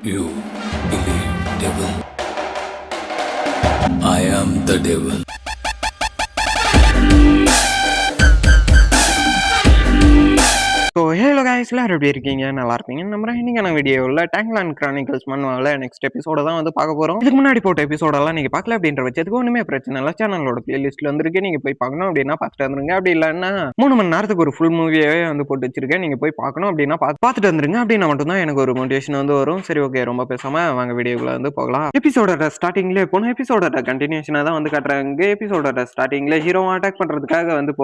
You believe devil? I am the devil. So hello guys, எல்லாரும் எப்படி இருக்கீங்க? நல்லா இருப்பீங்க நம்புறேன். இன்னைக்கான வீடியோவில் டேங்க்லேண்ட் கிரானிக்கல்ஸ் மன்வாவில் நெக்ஸ்ட் எபிசோட தான் வந்து பார்க்க போகிறோம். இதுக்கு முன்னாடி போட்ட எபிசோடெல்லாம் நீங்கள் பார்க்கல அப்படின்ற பட்சத்துக்கு ஒன்றுமே பிரச்சனை இல்லை. சேனலோட பிளேலிஸ்ட்டில் வந்துருக்கு, நீங்கள் போய் பார்க்கணும் அப்படின்னா பார்த்துட்டு வந்துருங்க. அப்படி இல்லைன்னா 3 மணி நேரத்துக்கு ஒரு ஃபுல் மூவியாகவே வந்து போட்டு வச்சிருக்கேன், நீங்கள் போய் பார்க்கணும் அப்படின்னா பார்த்துட்டு வந்துருங்க. அப்படின்னா மட்டும்தான் எனக்கு ஒரு மோட்டிவேஷன் வந்து வரும். சரி, ஓகே, ரொம்ப பேசாமல் வாங்க வீடியோக்குள்ள வந்து போகலாம். எபிசோடோட ஸ்டார்டிங்லேயே போன எபிசோடோட கண்டினியூஷனாக தான் வந்து காட்டுறாங்க. எபிசோடோட ஸ்டார்டிங்கில் ஹீரோவை அட்டாக் பண்ணுறதுக்காக வந்து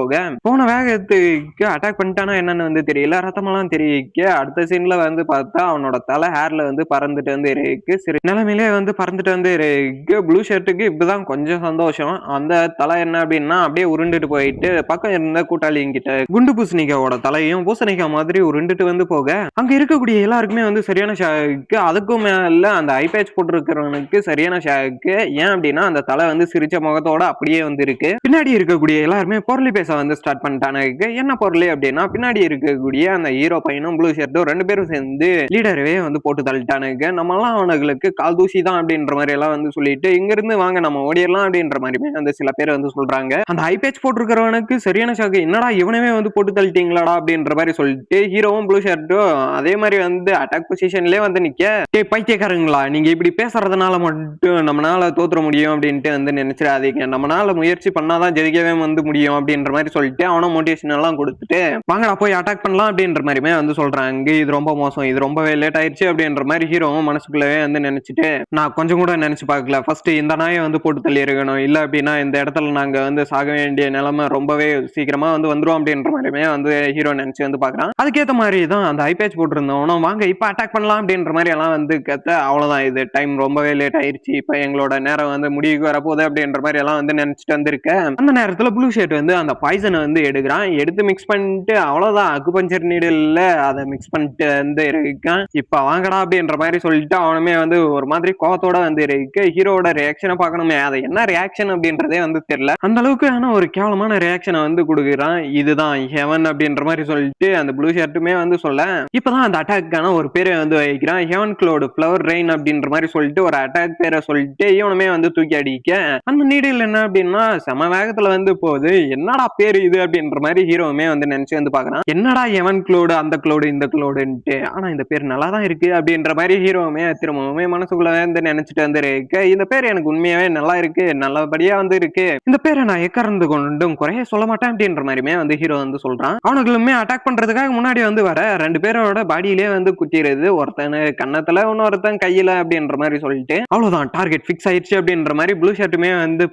போன வேகத்துக்கு அட்டாக் பண்ணிட்டானா என்னன்னு வந்து தெரியல. ரத்தமெல்லாம் தெரிவிக்க அடுத்த சீன்ல வந்து பார்த்தா அவனோட தலை ஹேர்ல வந்து பறந்துட்டு வந்து இருக்கு. சரி, நிலைமையிலே வந்து பறந்துட்டு வந்து இருக்கு. ப்ளூ ஷர்ட்டுக்கு இப்பதான் கொஞ்சம் சந்தோஷம். அந்த தலை என்ன அப்படின்னா அப்படியே உருண்டுட்டு போயிட்டு பக்கம் இருந்த கூட்டாளிங்கிட்ட குண்டு பூசணிக்காவோட தலையும் பூசணிக்காய் மாதிரி உருண்டுட்டு வந்து போக அங்க இருக்கக்கூடிய எல்லாருக்குமே வந்து சரியான ஷாக்கு. அதுக்கும் மேல அந்த ஐபேட்ச் போட்டிருக்கிறவனுக்கு சரியான ஷாக்கு. ஏன் அப்படின்னா அந்த தலை வந்து சிரிச்ச முகத்தோட அப்படியே வந்து இருக்கு. பின்னாடி இருக்கக்கூடிய எல்லாருமே பொருளி பேச வந்து ஸ்டார்ட் பண்ணிட்டானுங்க. என்ன பொருளி அப்படின்னா பின்னாடி இருக்கக்கூடிய அந்த ஹீரோ பையனும் ப்ளூ ஷர்ட்டும் 2 பேரும் சேர்ந்து லீடரவே வந்து போட்டு தள்ளிட்டானுங்க. நம்மலாம் அவனுங்களுக்கு கால் தூசி தான் அப்படின்ற மாதிரி எல்லாம் வந்து சொல்லிட்டு இங்க இருந்து வாங்க நம்ம ஓடிடலாம் அப்படின்ற மாதிரி அந்த சில பேர் வந்து சொல்றாங்க. அந்த ஐபேட்ச் போட்டிருக்கிறவனுக்கு சரியான ஷாக்கு. என்னடா இவனவே வந்து போட்டு தள்ளிட்டீங்களாடா அப்படின்ற மாதிரி சொல்லிட்டு ஹீரோவும் ப்ளூ ஷர்ட்டும் அதே மாதிரி வந்து அட்டாக் பொசிஷன்லயே வந்து நிக்க, பைத்தியக்காரங்களா நீங்க இப்படி பேசுறதுனால மட்டும் நம்மளால தோத்துற முடியும் அப்படின்ட்டு வந்து நினைச்சிடாதீங்க. நம்மளால முயற்சி பண்ணாதான் ஜெயிக்கவே வந்து முடியும் அப்படின்ற மாதிரி சொல்லிட்டு அவனும் மோட்டிவேஷன் எல்லாம் கொடுத்துட்டு வாங்கடா போய் அட்டாக் பண்ணலாம் அப்படின்ற மாதிரிமே வந்து சொல்றாங்க. இது ரொம்ப மோசம், இது ரொம்பவே லேட் ஆயிடுச்சு அப்படின்ற மாதிரி ஹீரோவும் மனசுக்குள்ளவே வந்து நினைச்சிட்டு, நான் கொஞ்சம் கூட நினைச்சு பார்க்கல, ஃபர்ஸ்ட் இந்த நாயை வந்து போட்டு தள்ளி இருக்கணும், இல்ல அப்படின்னா இந்த இடத்துல நாங்க வந்து சாக வேண்டிய நிலைமை ரொம்பவே சீக்கிரமா வந்து வந்துரும் அப்படின்ற மாதிரிமே வந்து ஹீரோ நினைச்சு வந்து பாக்குறான். அதுக்கேற்ற மாதிரி தான் அந்த ஐபேட்ச் போட்டிருந்தவனும் வாங்க இப்ப அட்டாக் பண்ணலாம் அப்படின்ற மாதிரி எல்லாம் வந்து கத்த, அவ்வளவுதான் இது டைம் ரொம்பவே லேட் ஆயிடுச்சு, இப்ப எங்களோட நேரம் வந்து முடிவுக்கு வரப்போகுது அப்படின்ற மாதிரி எல்லாம் வந்து நினைச்சிட்டு வந்திருக்க. அந்த நேரத்துல ப்ளூ ஷர்ட் வந்து அந்த பாய்சனை வந்து எடுக்கிறான். எடுத்து மிக்ஸ் பண்ணிட்டு அவ்வளவுதான் அக்குபஞ்சர் நீடில்ல அதை மிக்ஸ் பண்ணிட்டு வந்து இருக்கான். இப்ப வாங்கடா அப்படின்ற மாதிரி சொல்லிட்டு அவனுமே வந்து ஒரு மாதிரி கோவத்தோட வந்து இருக்கு. ஹீரோட ரியாக்ஷனை பார்க்கணுமே, அதை என்ன ரியாக்ஷன் அப்படின்றதே வந்து தெரியல. அந்த அளவுக்கு ஆனா ஒரு கேவலமான ரியாக்ஷனை வந்து கொடுக்குறான். இதுதான் ஹெவன் அப்படின்ற மாதிரி சொல்லிட்டு அந்த ப்ளூ ஷர்ட்டுமே வந்து சொல்ல, இப்பதான் அந்த அட்டாக்கான ஒரு பேரை வந்து வைக்கிறான். ஹெவன் க்ளோடு ஃப்ளவர் ரெயின் அப்படின்ற மாதிரி சொல்லிட்டு ஒரு அட்டாக் பேரை சொல்லிட்டு இவனுமே வந்து தூக்கி அடிக்க, அந்த நீடில் என்ன அப்படின்னா செம வேகத்துல வந்து போகுது. என்னடா பேரு இது அப்படின்ற மாதிரி ஹீரோவுமே வந்து நினைச்சு வந்து பாக்குறான். என்னடா ஹெவன் க்ளோடு அந்த க்ளோடு இந்த க்ளோடுன்ட்டு, ஆனா இந்த பேர் நல்லா தான் இருக்கு அப்படின்ற மாதிரி ஹீரோவுமே திரும்பவுமே மனசுக்குள்ள வந்து நினைச்சிட்டு வந்து இருக்கு. இந்த பேர் எனக்கு உண்மையாவே நல்லா இருக்கு, நல்லபடியா வந்து இருக்கு, இந்த பேரை நான் எக்கறந்து கொண்டும் குறைய சொல்ல மாட்டேன் அப்படின்ற மாதிரிமே வந்து ஹீரோ வந்து சொல்றான். அவனுக்குமே அட்டாக் பண்றதுக்காக முன்னாடி வந்து வர 2 பேரோட பாடியிலே வந்து குத்திடுது. ஒருத்தன் கன்னத்துல இன்னொருத்தன் கையில அப்படின்ற மாதிரி சொல்லிட்டு அவ்வளவுதான் டார்கெட் பிக்ஸ் ஆயிடுச்சு அப்படின்ற மாதிரி ப்ளூ ஷர்ட்டுமே வந்து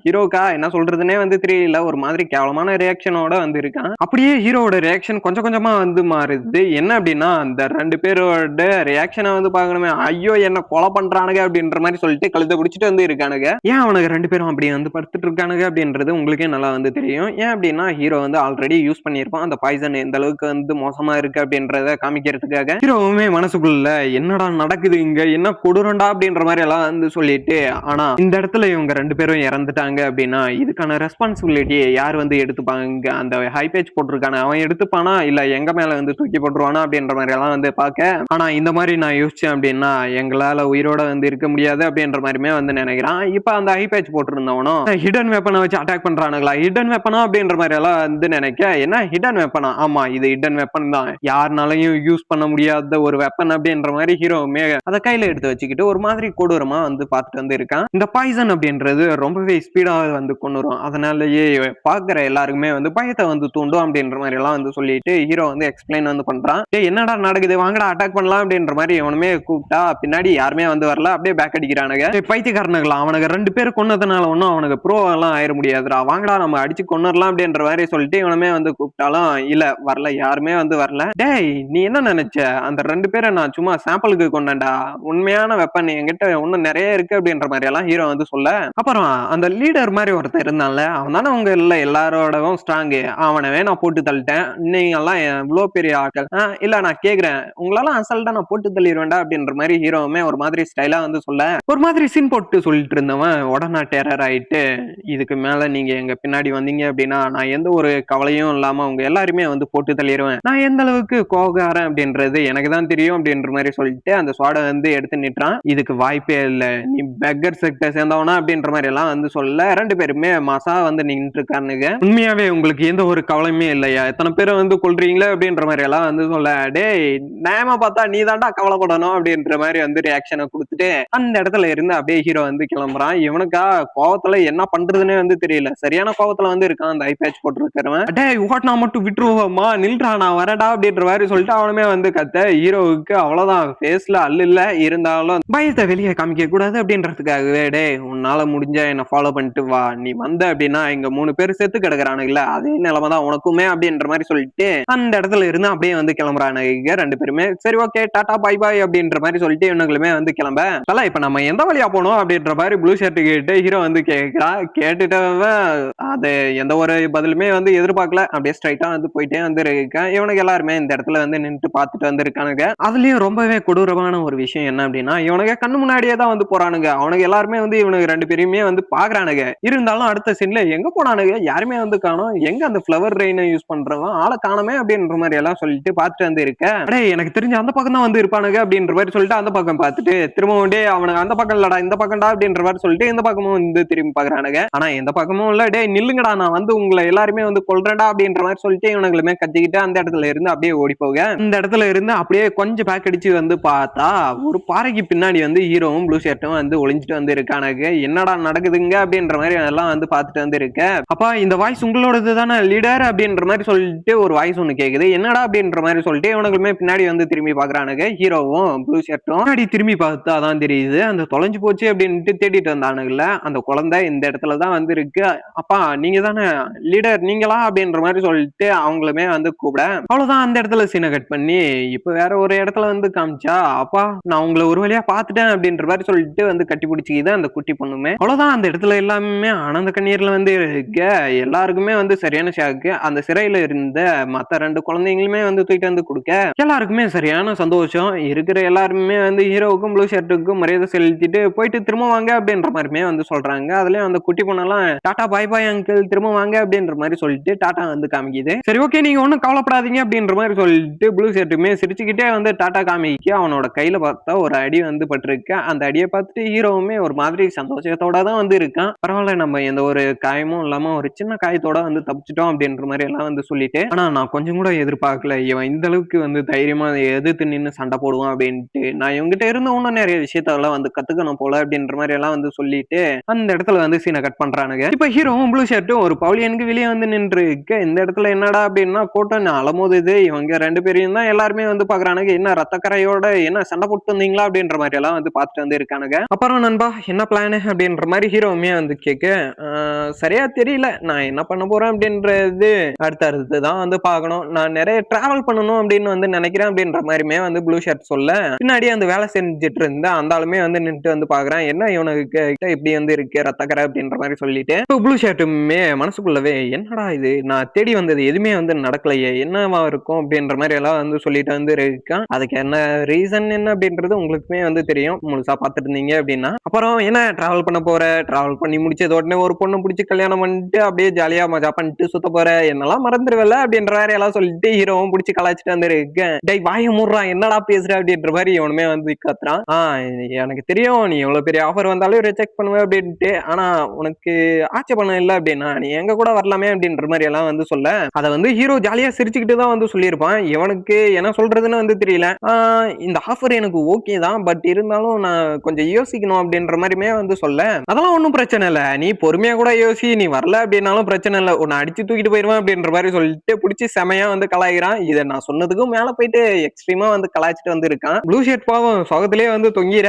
ஹீரோக்கா என்ன சொல்றதுன்னே வந்து தெரியல, ஒரு மாதிரி கேவலமான ரியாக்ஷனோட வந்து இருக்கான். அப்படியே ஹீரோட ரியாக்ஷன் கொஞ்சம் கொஞ்சமா வந்து மாறுது. என்ன அப்படின்னா அந்த 2 பேரோட ரியாக்ஷனை வந்து பார்க்கணுமே, ஐயோ என்ன கொலை பண்றானுங்க அப்படின்ற மாதிரி சொல்லிட்டு கழுத்தை பிடிச்சிட்டு வந்து இருக்கானுங்க. ஏன் அவனுக்கு 2 பேரும் அப்படி வந்து படுத்துட்டு இருக்கானுங்க அப்படின்றது உங்களுக்கே நல்லா வந்து தெரியும். ஏன் அப்படின்னா ஹீரோ வந்து ஆல்ரெடி யூஸ் பண்ணியிருப்பான் அந்த பாய்சன் எந்த அளவுக்கு வந்து மோசமா இருக்கு அப்படின்றத காமிக்கிறதுக்காக. ஹீரோவுமே மனசுக்குள்ள என்னடா நடக்குது இங்க, என்ன கொடூரண்டா அப்படின்ற மாதிரி எல்லாம் வந்து சொல்லிட்டு, ஆனா இந்த இடத்துல இவங்க 2 பேரும் இறந்துட்டாங்க அப்படின்னா இதுக்கான ரெஸ்பான்சிபிலிட்டியை யார் வந்து எடுத்துப்பாங்க? அந்த ஹை பேஜ் போட்டிருக்கான அவன் எடுத்துப்பானா இல்ல எங்க மேல வந்து தூக்கி போட்டுருவானா அப்படின்ற மாதிரி எல்லாம் வந்து பாக்க. ஆனா இந்த மாதிரி நான் யோசிச்சேன் அப்படின்னா எங்களால உயிரோட வந்து இருக்க முடியாது அப்படின்ற மாதிரிமே வந்து நினைக்கிறான். இப்ப அந்த ஹை பேஜ் போட்டிருந்தவனும் ஹிடன் வெப்பனை வச்சு அட்டாக் பண்றானுங்களா, ஹிடன் வெப்பனா அப்படின்ற மாதிரி எல்லாம் வந்து நினைக்க, என்ன ஹிடன் வெப்பனா, ஆமா இது ஹிடன் வெப்பன் தான், யாருனாலையும் யூஸ் பண்ண முடியாத ஒரு வெப்பன் அப்படின்ற மாதிரி ஹீரோவுமே அதை கையில எடுத்து வச்சுக்கிட்டு ஒரு மாதிரி கொடூரமா வந்து பார்த்துட்டு வந்து இருக்கான். இந்த பாய்சன் அப்படின்றது ரொம்பவே ஸ்பீடா வந்து கொண்டு வரும், அதனாலயே பாக்குற எல்லாருக்குமே வந்து பயத்தை வந்து தூண்டும் அப்படின்ற மாதிரி எல்லாம் வந்து சொல்லிட்டு ஹீரோ வந்து எக்ஸ்பிளைன் வந்து பண்றான். என்னடா நடக்குது வாங்கடா அட்டாக் பண்ணலாம் அப்படின்ற மாதிரி அவனுமே கூப்பிட்டா பின்னாடி யாருமே வந்து வரல, அப்படியே பேக் அடிக்கிறானுங்க. பைத்தியக்காரனுங்களா, அவனுக்கு 2 பேர் கொன்னதுனால ஒன்னும் அவனுக்கு ப்ரோ எல்லாம் ஆயிட முடியாதுடா, வாங்கடா நம்ம அடிச்சு கொன்னரலாம் அப்படின்ற மாதிரி சொல்லிட்டு இவனுமே வந்து கூப்பிட்டாலும் இல்ல வரல, யாருமே வந்து வரல. டேய் நீ என்ன நினைச்ச, அந்த 2 பேரை நான் சும்மா சாம்பிளுக்கு கொண்டேன்டா, உண்மையான வெப்பன் என்கிட்ட இன்னும் நிறைய இருக்கு அப்படின்ற மாதிரி எல்லாம் ஹீரோ வந்து சொல்ல, அப்புறம் அந்த லீடர் மாதிரி ஒருத்தர் இருந்தான்ல அவன் தானே அவங்க இல்ல எல்லாரோடவும் ஸ்ட்ராங், அவனவே நான் போட்டு தள்ளிட்டேன், நீ நீங்க எல்லாம் இவ்வளவு பெரிய ஆட்கள் இல்ல நான் கேக்குறேன் உங்களெல்லாம் அசல்ட்டா நான் போட்டு தள்ளிடுவேன்டா அப்படின்ற மாதிரி ஹீரோவுமே ஒரு மாதிரி ஸ்டைலா வந்து சொல்ல ஒரு மாதிரி சீன் போட்டு சொல்லிட்டு இருந்தவன் உடனே டெரர் ஆயிட்டு இதுக்கு மேல நீங்க எங்க பின்னாடி வந்தீங்க அப்படின்னா நான் எந்த ஒரு கவலையும் இல்லாம உங்க எல்லாருமே வந்து போட்டு தள்ளிடுவேன் நான் எந்த அளவுக்கு கோகாரன் அப்படின்றது எனக்கு தான் தெரியும் அப்படின்ற மாதிரி சொல்லிட்டு அந்த ஸ்வாடை வந்து எடுத்து நிட்டுறான் இதுக்கு வாய்ப்பே இல்லை நீ பெக்கர் செக்டர் சேர்ந்தவனா அப்படின்ற மாதிரி எல்லாம் வந்து சொல்ல ரெண்டு பேருமே மாசா வந்து நின்று இருக்கானுங்க உண்மையாவே உங்களுக்கு எந்த ஒரு கவலையுமே இல்லையா எத்தனை பேரை வந்து கொள்றீங்களே அப்படின்ற மாதிரி எல்லாம் வந்து சொல்ல டேய் நேமா பார்த்தா நீ தாண்டா கவலைப்படணும் அப்படின்ற மாதிரி வந்து ரியாக்ஷனை கொடுத்துட்டு அந்த இடத்துல இருந்து அப்படியே ஹீரோ வந்து கிளம்புறான் இவனுக்கா கோவத்துல என்ன பண்றதுன்னே வந்து தெரியல சரியான கோவத்துல வந்து இருக்கான் அந்த ஐ பேட்ச் போட்டுருக்கிறவன் டேய் ஓட்டினா மட்டும் விட்டுருவோமா நில்றா நான் வரடா அப்படின்ற மாதிரி சொல்லிட்டு அவனுமே வந்து கத்த ஹீரோவுக்கு அவ்வளவுதான் ஃபேஸ்ல அல்ல இல்ல இருந்தாலும் பயத்தை வெளியே காமிக்க கூடாது அப்படின்றதுக்காகவே டே உன்னால முடிஞ்சா என்ன ஃபாலோ பண்ணிட்டு வா நீ வந்த அப்படின்னா இங்க 3 பேர் செத்து கிடக்குறானுங்களா அதே நிலைமை தான் உனக்குமே அப்படின்ற மாதிரி சொல்லிட்டு அந்த இடத்துல இருந்து அப்படியே வந்து கிளம்புறானுங்க ரெண்டு பேருமே சரி ஓகே டாடா பாய் பாய் அப்படின்ற மாதிரி சொல்லிட்டு இவனுங்களுமே வந்து கிளம்ப இப்ப நம்ம எந்த வழியா போனோம் அப்படின்ற மாதிரி ப்ளூ ஷர்ட் கேட்டு ஹீரோ வந்து கேட்கிறான் கேட்டுட்டவன் அது எந்த ஒரு பதிலுமே வந்து எதிர்பார்க்கல அப்படியே ஸ்ட்ரைட்டா வந்து போயிட்டே வந்து இருக்கேன் இவனுக்கு எல்லாருமே இந்த இடத்துல வந்து நின்று பார்த்துட்டு வந்து இருக்கானுங்க அதுலயும் ரொம்பவே கொடூரமான ஒரு விஷயம் என்ன அப்படின்னா இவனுக்கு கண்ணு முன்னாடியே தான் வந்து போறானுங்க அவனுக்கு எல்லாருமே வந்து இவனுக்கு ரெண்டு பேருமே வந்து பாக்குறானுங்க இருந்தாலும் அடுத்த சீன்ல எங்க போனானுங்க யாருமே வந்து காணோம் எங்க அந்த ஃபிளவர் ரெயினை யூஸ் பண்றவன் ஆளை காணமே அப்படின்ற மாதிரி எல்லாம் சொல்லிட்டு பார்த்துட்டு வந்து இருக்கேன் அடே எனக்கு தெரிஞ்ச அந்த பக்கம் தான் வந்து இருப்பானுங்க அப்படின்ற மாதிரி சொல்லிட்டு அந்த பக்கம் பார்த்துட்டு திரும்ப வந்து அவனுக்கு அந்த பக்கம் இல்லடா இந்த பக்கம்டா அப்படின்ற மாதிரி சொல்லிட்டு இந்த பக்கமும் வந்து திரும்பி பாக்குறானுங்க ஆனா எந்த பக்கமும் இல்ல டே நில்லுங்கடா நான் வந்து உங்களை எல்லாருமே வந்து கொல்றேன்டா அப்படின்ற மாதிரி சொல்லிட்டு இவனுங்களுமே கத்திக்கிட்டு அந்த இடத்துல இருந்து அப்படியே ஓடி போக இந்த இடத்துல இருந்து அப்படியே கொஞ்சம் பேக் அடிச்சு வந்து பார்த்தா ஒரு பாறைக்கு பின்னாடி வந்து ஹீரோவும் ப்ளூ ஷர்ட்டும் வந்து ஒளிஞ்சிட்டு வந்து இருக்கானுங்க என்னடா நடக்குதுங்க அப்படின்ற மாதிரி எல்லாம் வந்து பார்த்துட்டு வந்து இருக்க அப்பா இந்த வாய்ஸ் உங்களோடது தானே லீடர் அப்படின்ற மாதிரி சொல்லிட்டு ஒரு வாய்ஸ் ஒண்ணு கேக்குது என்னடா அப்படின்ற மாதிரி சொல்லிட்டு இவனுக்குமே பின்னாடி வந்து திரும்பி பாக்குறானுங்க ஹீரோவும் ப்ளூ ஷர்ட்டும் பின்னாடி திரும்பி பார்த்தா தான் தெரியுது அந்த தொலைஞ்சு போச்சு அப்படின்ட்டு தேடிட்டு வந்தானுங்கல்ல அந்த குழந்தை இந்த இடத்துலதான் வந்து இருக்கு அப்பா நீங்க தானே லீடர் நீங்களா அப்படின்ற மாதிரி சொல்லிட்டு அவங்களுமே வந்து கூப்பிட அவ்வளவுதான் அந்த இடத்துல சீனை கட் பண்ணி இப்ப வேற ஒரு இடத்துல வந்து காமிச்சா அப்பா நான் உங்களை ஒரு வழியா பாத்துட்டேன் அப்படின்ற மாதிரி சொல்லிட்டு வந்து கட்டி பிடிச்சிக்கிது அந்த குட்டி பொண்ணுமே அவ்வளவுதான் அந்த இடத்துல எல்லாமே ஆனந்த கண்ணீர்ல வந்து இருக்க எல்லாருக்குமே வந்து சரியான ஷாக்கு அந்த சிறையில இருந்த மத்த 2 குழந்தைங்களுமே வந்து தூக்கிட்டு வந்து கொடுக்க எல்லாருக்குமே சரியான சந்தோஷம் இருக்கிற எல்லாருமே வந்து ஹீரோவுக்கும் ப்ளூ ஷர்ட்டுக்கும் மரியாதை செலுத்திட்டு போயிட்டு திரும்ப வாங்க அப்படின்ற மாதிரிமே வந்து சொல்றாங்க அதுலயும் அந்த குட்டி பொண்ணெல்லாம் டாடா பாய் பாய் அங்கிள் திரும்ப வாங்க அப்படின்ற மாதிரி சொல்லிட்டு டாடா வந்து காமிக்குது சரி ஓகே நீங்க ஒன்னும் கவலைப்படாதீங்க அப்படின்ற மாதிரி சொல்லிட்டு ப்ளூ ஷர்ட்டுமே சிரிச்சுக்கிட்டே வந்து டாடா காமிக்க அவனோட கையில பார்த்தா ஒரு அடி வந்து பட்டிருக்க அந்த அடியை பார்த்துட்டு ஹீரோவுமே ஒரு மாதிரி சந்தோஷத்தோட தான் வந்து இருக்கான் பரவாயில்ல நம்ம எந்த ஒரு காயமும் இல்லாம ஒரு சின்ன காயத்தோட வந்து தப்பிச்சிட்டோம் அப்படின்ற மாதிரி எல்லாம் வந்து சொல்லிட்டு ஆனா நான் கொஞ்சம் கூட எதிர்பார்க்கல இவன் இந்த அளவுக்கு வந்து தைரியமா எதிர்த்து நின்று சண்டை போடுவான் அப்படின்ட்டு நான் இவங்கிட்ட இருந்த இன்னும் நிறைய விஷயத்தெல்லாம் வந்து கத்துக்கணும் போல அப்படின்ற மாதிரி எல்லாம் வந்து சொல்லிட்டு அந்த இடத்துல வந்து சீனை கட் பண்றானுங்க இப்ப ஹீரோவும் ப்ளூ ஷர்ட்டும் ஒரு பவுலியனுக்கு வெளியே வந்து நின்று இருக்க இந்த இடத்துல என்னடா அப்படின்னா கூட்டம் அலமோதுது இவங்க 2 பேரையும் தான் எல்லாருமே வந்து பாக்குறானுங்க என்ன ரத்தக்கரையோட என்ன சண்டை போட்டு வந்தீங்களா அப்படின்ற மாதிரி எல்லாம் வந்து பார்த்துட்டு வந்து இருக்கானுங்க அப்புறம் நண்பா என்ன பிளானு அப்படின்ற மாதிரி ஹீரோவுமே வந்து கேட்க சரியா தெரியல நான் என்ன பண்ண போறேன் அப்படின்றது அடுத்து தான் வந்து பார்க்கணும் நான் நிறைய டிராவல் பண்ணணும் அப்படின்னு வந்து நினைக்கிறேன் அப்படின்ற மாதிரிமே வந்து ப்ளூ ஷர்ட் சொல்ல பின்னாடி அந்த வேலை செஞ்சுட்டு இருந்த அந்த ஆளுமே வந்து நின்று வந்து பாக்குறேன் என்ன இவனுக்கு இப்படி வந்து இருக்கு ரத்தக்கரை அப்படின்ற மாதிரி சொல்லிட்டு ப்ளூ ஷர்ட்டுமே மனசுக்குள்ளவே என்னடா இது நான் தேடி வந்தது எதுவுமே வந்து நடக்கலையே என்னவா இருக்கும் அப்படின்ற மாதிரி எல்லாம் வந்து சொல்லிட்டு வந்து இருக்கான் அதுக்கு என்ன ரீசன் என்ன அப்படின்றது உங்களுக்குமே வந்து தெரியும் முழுசா பார்த்துட்டு இருந்தீங்க அப்படின்னா அப்புறம் என்ன டிராவல் பண்ண போற டிராவல் பண்ணி முடிச்சது உடனே ஒரு பொண்ணு பிடிச்சி கல்யாணம் பண்ணிட்டு அப்படியே ஜாலியா மஜா பண்ணிட்டு சுத்த போற என்னெல்லாம் மறந்துடுவல அப்படின்ற மாதிரி எல்லாம் சொல்லிட்டு ஹீரோவும் பிடிச்சி கலாச்சிட்டு வந்து இருக்கேன் டேய் வாய மூடுறான் என்னடா பேசுற அப்படின்ற மாதிரி இவனுமே வந்து கத்துறான் எனக்கு தெரியும் நீ எவ்வளவு பெரிய ஆஃபர் வந்தாலும் ரிஜெக்ட் பண்ணுவேன் அப்படின்ட்டு ஆனா உனக்கு ஆட்சேபணம் இல்லை அப்படின்னா நீ எங்க கூட வரலாமே அப்படின்ற மாதிரி எல்லாம் வந்து சொல்ல அதை வந்து ஹீரோ ஜாலியா சிரிச்சுக்கிட்டு தான் வந்து சொல்லியிருப்பான் இவனுக்கு என்ன சொல்றதுன்னு வந்து தெரியல இந்த ஆஃபர் எனக்கு ஓகே தான் பட் இருந்தாலும் நான் கொஞ்சம் யோசிக்கணும் அப்படின்ற மாதிரிமே வந்து சொல்ல அதெல்லாம் ஒன்றும் பிரச்சனை இல்லை நீ பொறுமையா கூட யோசி நீ வரல அப்படின்னாலும் பிரச்சனை இல்லை உன்னை அடிச்சு தூக்கிட்டு போயிருவேன் அப்படின்ற மாதிரி சொல்லிட்டு பிடிச்சி செமையா வந்து கலாய்கிறான் இதை நான் சொன்னதுக்கும் மேல போயிட்டு எக்ஸ்ட்ரீமா வந்து கலாய்ச்சிட்டு வந்து இருக்கான் ப்ளூ ஷர்ட் பாவம் சொகத்திலே வந்து தொங்கிற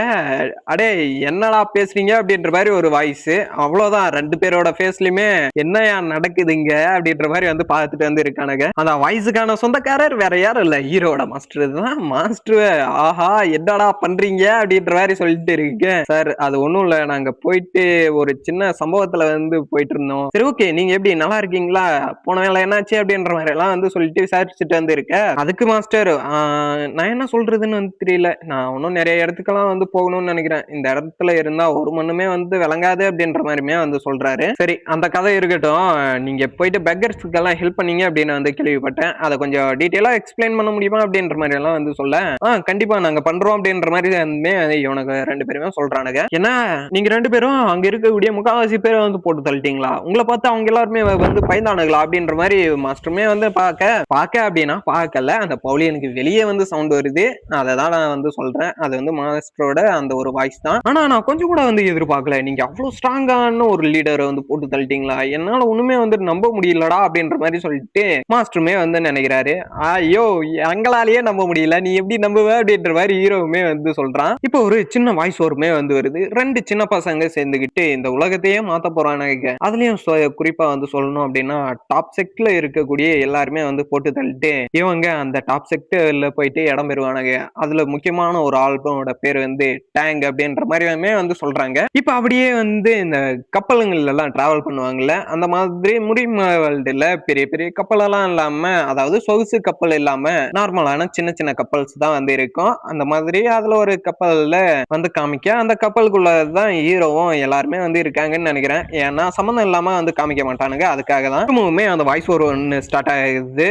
அடே என்னடா பேசுறீங்க அப்படின்ற மாதிரி ஒரு வாய்ஸ் அவ்வளவுதான் 2 பேரோட ஃபேஸ்லயுமே என்னையா நடக்குதுங்க அப்படின்ற மாதிரி வந்து பார்த்துட்டு வந்து இருக்கானுங்க அந்த வாய்ஸுக்கான சொந்தக்காரர் வேற யாரும் இல்ல ஹீரோட மாஸ்டர் தான் மாஸ்டர் ஆஹா என்னடா பண்றீங்க அப்படின்ற மாதிரி சொல்லிட்டு இருக்கேன் சார் அது ஒண்ணும் இல்ல நாங்க போயிட்டு ஒரு சின்ன சம்பவத்துல வந்து போயிட்டு இருந்தோம் சரி ஓகே நீங்க எப்படி நல்லா இருக்கீங்களா போன வேலை என்னாச்சு அப்படின்ற மாதிரி எல்லாம் வந்து சொல்லிட்டு விசாரிச்சுட்டு வந்து இருக்கேன். அதுக்கு மாஸ்டர் நான் என்ன சொல்றதுன்னு வந்து தெரியல. நான் இன்னும் நிறைய இடத்துக்கெல்லாம் வந்து போகணும்னு நினைக்கிறேன். இந்த இடத்துல இருந்தா ஒரு மண்ணுமே வந்து விளங்காது அப்படின்ற மாதிரியுமே வந்து சொல்றாரு. சரி அந்த கதை இருக்கட்டும். நீங்க போயிட்டு பெக்கர்ஸ்க்கெல்லாம் ஹெல்ப் பண்ணீங்க அப்படின்னு வந்து கேள்விப்பட்டேன். அதை கொஞ்சம் டீட்டெயிலா எக்ஸ்பிளைன் பண்ண முடியுமா அப்படின்ற மாதிரி எல்லாம் வந்து சொல்ல கண்டிப்பா நாங்க பண்றோம் அப்படின்ற மாதிரி இவனுக்கு 2 பேருமே சொல்றானுங்க. ஏன்னா நீங்க 2 பேரும் அங்க இருக்கக்கூடிய முக்காவாசி பேரை வந்து போட்டு தள்ளிட்டீங்களா? உங்களை பார்த்து அவங்க எல்லாருமே வந்து பயந்தானுங்களா அப்படின்ற மாதிரி மாஸ்டருமே வந்து பார்க்க அப்படின்னா பார்க்கல. அந்த பவுலியனுக்கு வெளியே வந்து சவுண்ட் வருது. அதை தான் நான் வந்து சொல்றேன். அது வந்து மாஸ்டரோட அந்த ஒரு வாய்ஸ் தான். ஆனா நான் கொஞ்சம் கூட வந்து எதிர்பார்க்கல. நீங்க அவ்வளவு ஸ்ட்ராங்கான ஒரு லீடரை வந்து போட்டு தள்ளிட்டீங்களா? என்னால ஒண்ணுமே வந்து நம்ப முடியலடா அப்படின்ற மாதிரி சொல்லிட்டு மாஸ்டருமே வந்து நினைக்கிறாரு. ஐயோ எங்களாலேயே நம்ப முடியல, நீ எப்படி நம்புவ அப்படின்ற மாதிரி ஹீரோவுமே வந்து சொல்றான். இப்போ ஒரு சின்ன வாய்ஸ் ஓவருமே வந்து வருது. 2 சின்ன பசங்க சேர்ந்துகிட்டு இந்த உலகத்தையே மாத்த போறானுங்க. அதுலயும் குறிப்பா வந்து சொல்லணும் அப்படின்னா டாப் செக்ட்ல இருக்கக்கூடிய எல்லாருமே வந்து போட்டு தள்ளிட்டு இவங்க அந்த டாப் செக்டர்ல போயிட்டு இடம் பெறுவானுங்க. அதுல முக்கியமான ஒரு ஆல்பமோட பேர் வந்து டேங் அப்படின்ற மாதிரியுமே வந்து சொல்றாங்க. இப்ப அப்படியே வந்து இந்த கப்பலுங்கள்ல எல்லாம் டிராவல் பண்ணுவாங்கல்ல, அந்த மாதிரி முடிம வேர்ல்டுல பெரிய பெரிய கப்பல் எல்லாம் இல்லாம, அதாவது சொகுசு கப்பல் இல்லாம நார்மலான சின்ன சின்ன கப்பல்ஸ் தான் வந்து இருக்கும். அந்த மாதிரி அதுல ஒரு கப்பல்ல வந்து காமிக்க, அந்த கப்பலுக்குள்ள தான் ஹீரோவும் எல்லாருமே வந்து இருக்காங்கன்னு நினைக்கிறேன். ஏன்னா சம்மந்தம் இல்லாம வந்து காமிக்க மாட்டானுங்க. அதுக்காக தான் திரும்பவுமே அந்த வாய்ஸ் ஓவர் ஒன்று ஸ்டார்ட் ஆகுது.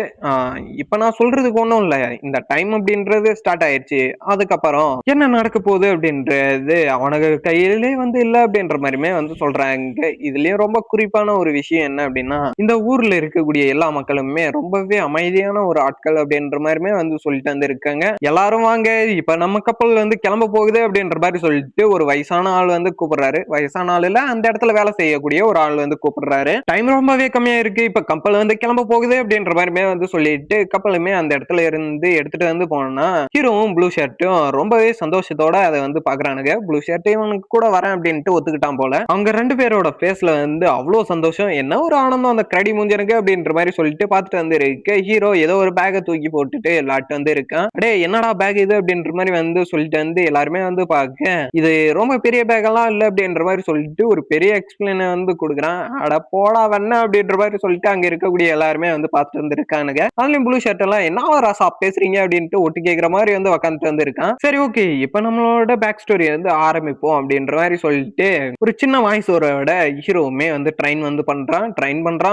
இப்ப நான் சொல்றதுக்கு ஒன்றும் இல்லை. இந்த டைம் அப்படின்றது ஸ்டார்ட் ஆயிடுச்சு. அதுக்கப்புறம் என்ன நடக்க போகுது அப்படின்றது அவனுக்கு கையிலே வந்து இல்லை அப்படின்ற மாதிரியுமே வந்து சொல்றாங்க. இதுலயும் ரொம்ப குறிப்பான ஒரு விஷயம் என்ன அப்படின்னா, இந்த ஊர்ல இருக்கக்கூடிய எல்லா மக்களுமே ரொம்பவே அமைதியான ஒரு ஆட்கள் அப்படின்ற மாதிரியுமே வந்து சொல்லிட்டு வந்து இருக்காங்க. எல்லாரும் வாங்க இப்ப நம்ம கப்பல் வந்து கிளம்ப போகுது அப்படின்ற மாதிரி சொல்லிட்டு ஒரு வயசான ஆள் வந்து கூப்பிடுறாரு. வயசான ஆளுல அந்த இடத்துல வேலை செய்யக்கூடிய ஒரு ஆள் வந்து கூப்பிடுறாரு. டைம் ரொம்பவே கம்மியா இருக்கு, இப்ப கப்பல் வந்து கிளம்ப போகுது அப்படின்ற மாதிரியுமே வந்து சொல்லிட்டு கப்பலுமே அந்த இடத்துல இருந்து எடுத்துட்டு வந்து போனோம்னா ஹீரோவும் ப்ளூ ஷர்ட்டும் ரொம்பவே சந்தோஷத்தோட அதை வந்து பாக்குறானுங்க. ப்ளூ ஷர்ட் இவனுக்கு கூட வரேன் அப்படின்ட்டு ஒத்துக்கிட்டான் போல. அவங்க 2 பேரோட ஃபேஸ்ல வந்து அவ்வளவு சந்தோஷம், என்ன ஒரு ஆனந்தம் அந்த கிரடி மூஞ்சனுக்கு அப்படின்ற மாதிரி சொல்லிட்டு பார்த்துட்டு வந்து இருக்கு. ஹீரோ ஏதோ ஒரு பேக்கை தூக்கி போட்டுட்டு எல்லாட்டு வந்து இருக்கான். அடே என்னடா பேக் இது அப்படின்ற மாதிரி வந்து சொல்லிட்டு வந்து எல்லாருமே வந்து பார்க்க இது ரொம்ப பெரிய பேக் எல்லாம் இல்ல அப்படின்ற மாதிரி சொல்லிட்டு ஒரு பெரிய எக்ஸ்பிளைன் வந்து கொடுக்குறான். அட போடா வேண அப்படின்ற மாதிரி சொல்லிட்டு அங்க இருக்கக்கூடிய எல்லாருமே வந்து பார்த்துட்டு வந்து இருக்கானுங்க. அதுலயும் ப்ளூ ஷர்ட் எல்லாம் என்ன ராசா பேசுறீங்க அப்படின்ட்டு ஒட்டு கேட்கிற மாதிரி வந்து உட்காந்துட்டு வந்து இருக்கான். சரி ஓகே இப்ப நம்மளோட பேக் ஸ்டோரி வந்து ஆரம்பிப்போம் அப்படின்ற மாதிரி சொல்லிட்டு ஒரு சின்ன வாய்ஸ் ஓவரோட ஹீரோவுமே வந்து ட்ரெயின் வந்து பண்றான்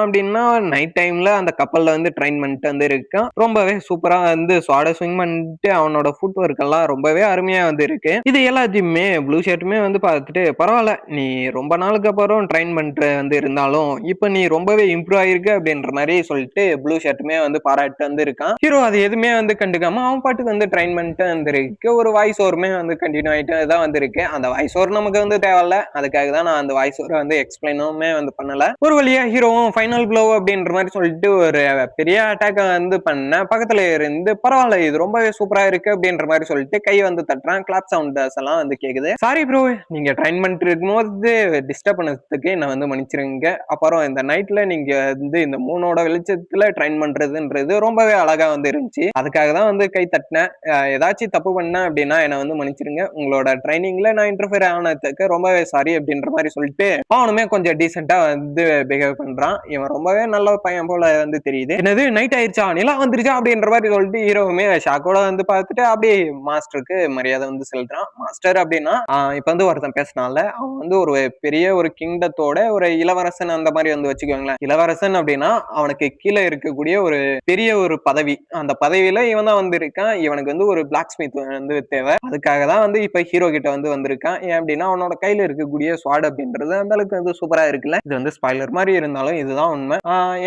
அப்படின்னா நைட் டைம்ல அந்த கப்பல்ல வந்து ட்ரெயின் பண்ணிட்டு வந்து இருக்கான். ரொம்பவே சூப்பரா வந்து ஸ்வாட ஸ்விங் பண்ணிட்டு அவனோட ஃபுட் ஒர்க் எல்லாம் ரொம்பவே அருமையா வந்து இருக்கு. இது எல்லாத்தையுமே ப்ளூ ஷர்ட்டுமே வந்து பார்த்துட்டு பரவாயில்ல, நீ ரொம்ப நாளுக்கு அப்புறம் ட்ரெயின் பண்ணிட்டு வந்து இருந்தாலும் இப்ப நீ ரொம்பவே இம்ப்ரூவ் ஆயிருக்கு அப்படின்ற மாதிரி சொல்லிட்டு ப்ளூ ஷர்ட்டுமே வந்து பாராட்டு வந்து இருக்கான். ஹீரோ அது எதுவுமே வந்து கண்டுக்காம அவன் பாட்டுக்கு வந்து ட்ரெயின் பண்ணிட்டு வந்துருக்கு. ஒரு வாய்ஸ் ஓவருமே வந்து கண்டினியூ ஆயிட்டு தான் வந்திருக்கு. அந்த வாய்ஸ் ஓவர் நமக்கு வந்து தேவையில்ல, அதுக்காக தான் நான் அந்த வாய்ஸ் ஓவரை வந்து எக்ஸ்பிளைனுமே வந்து பண்ணல. ஒரு வழியா ஹீரோவும் ஃபைனல் ப்ளோ அப்படின்ற மாதிரி சொல்லிட்டு ஒரு பெரிய அட்டாக் வந்து பண்ண பக்கத்துல இருந்து பரவாயில்ல இது ரொம்பவே சூப்பரா இருக்கு அப்படின்ற மாதிரி சொல்லிட்டு கை வந்து தட்டுறான். கிளாப் சவுண்ட்ஸ் எல்லாம் வந்து கேக்குது. சாரி ப்ரோ, நீங்க ட்ரெயின் பண்ணிட்டு இருக்கும்போது டிஸ்டர்ப் பண்ணதுக்கு என்ன வந்து மன்னிச்சிருங்க. அப்புறம் இந்த நைட்ல நீங்க வந்து இந்த மூணோட வெளிச்சத்துல ட்ரெயின் பண்றதுன்றது ரொம்பவே அழகா வந்து இருந்துச்சு. அதுக்காக தான் வந்து கை தட்டினேன். ஏதாச்சும் தப்பு பண்ணேன் அப்படின்னா என்ன வந்து மன்னிச்சிருங்க. உங்களோட ட்ரைனிங்ல நான் இன்டர்ஃபியர் ஆனதுக்கு ரொம்பவே சாரி அப்படின்ற மாதிரி சொல்லிட்டு அவனுமே கொஞ்சம் டீசெண்டா வந்து பிஹேவ் பண்றான். இவன் ரொம்பவே நல்ல பையன் போல வந்து தெரியுது. என்னது நைட் ஆயிடுச்சா, நிலா வந்துருச்சா அப்படின்ற மாதிரி சொல்லிட்டு ஹீரோவுமே ஷாக்கோட வந்து பார்த்துட்டு அப்படியே மாஸ்டருக்கு மரியாதை வந்து செலுத்துறான். மாஸ்டர் அப்படின்னா இப்ப வந்து ஒருத்தன் பேசினால அவன் வந்து ஒரு பெரிய ஒரு கிங்டத்தோட ஒரு இளவரசன் அந்த மாதிரி வந்து வச்சுக்கோங்களேன். இளவரசன் அப்படின்னா அவனுக்கு கீழே இருக்கக்கூடிய ஒரு பெரிய ஒரு பதவி. அந்த பதவியில இவன் தான் வந்து இருக்கான். இவனுக்கு வந்து ஒரு பிளாக் ஸ்மித் வந்து தேவை. அதுக்காக தான் வந்து இப்ப ஹீரோ கிட்ட வந்து வந்திருக்கான். ஏன் அப்படின்னா அவனோட கையில இருக்கக்கூடிய ஸ்வாட் அப்படின்றது அந்த அளவுக்கு வந்து சூப்பரா இருக்குல்ல. இது வந்து ஸ்பாய்லர் மாதிரி இருந்தாலும் இதுதான் உண்மை.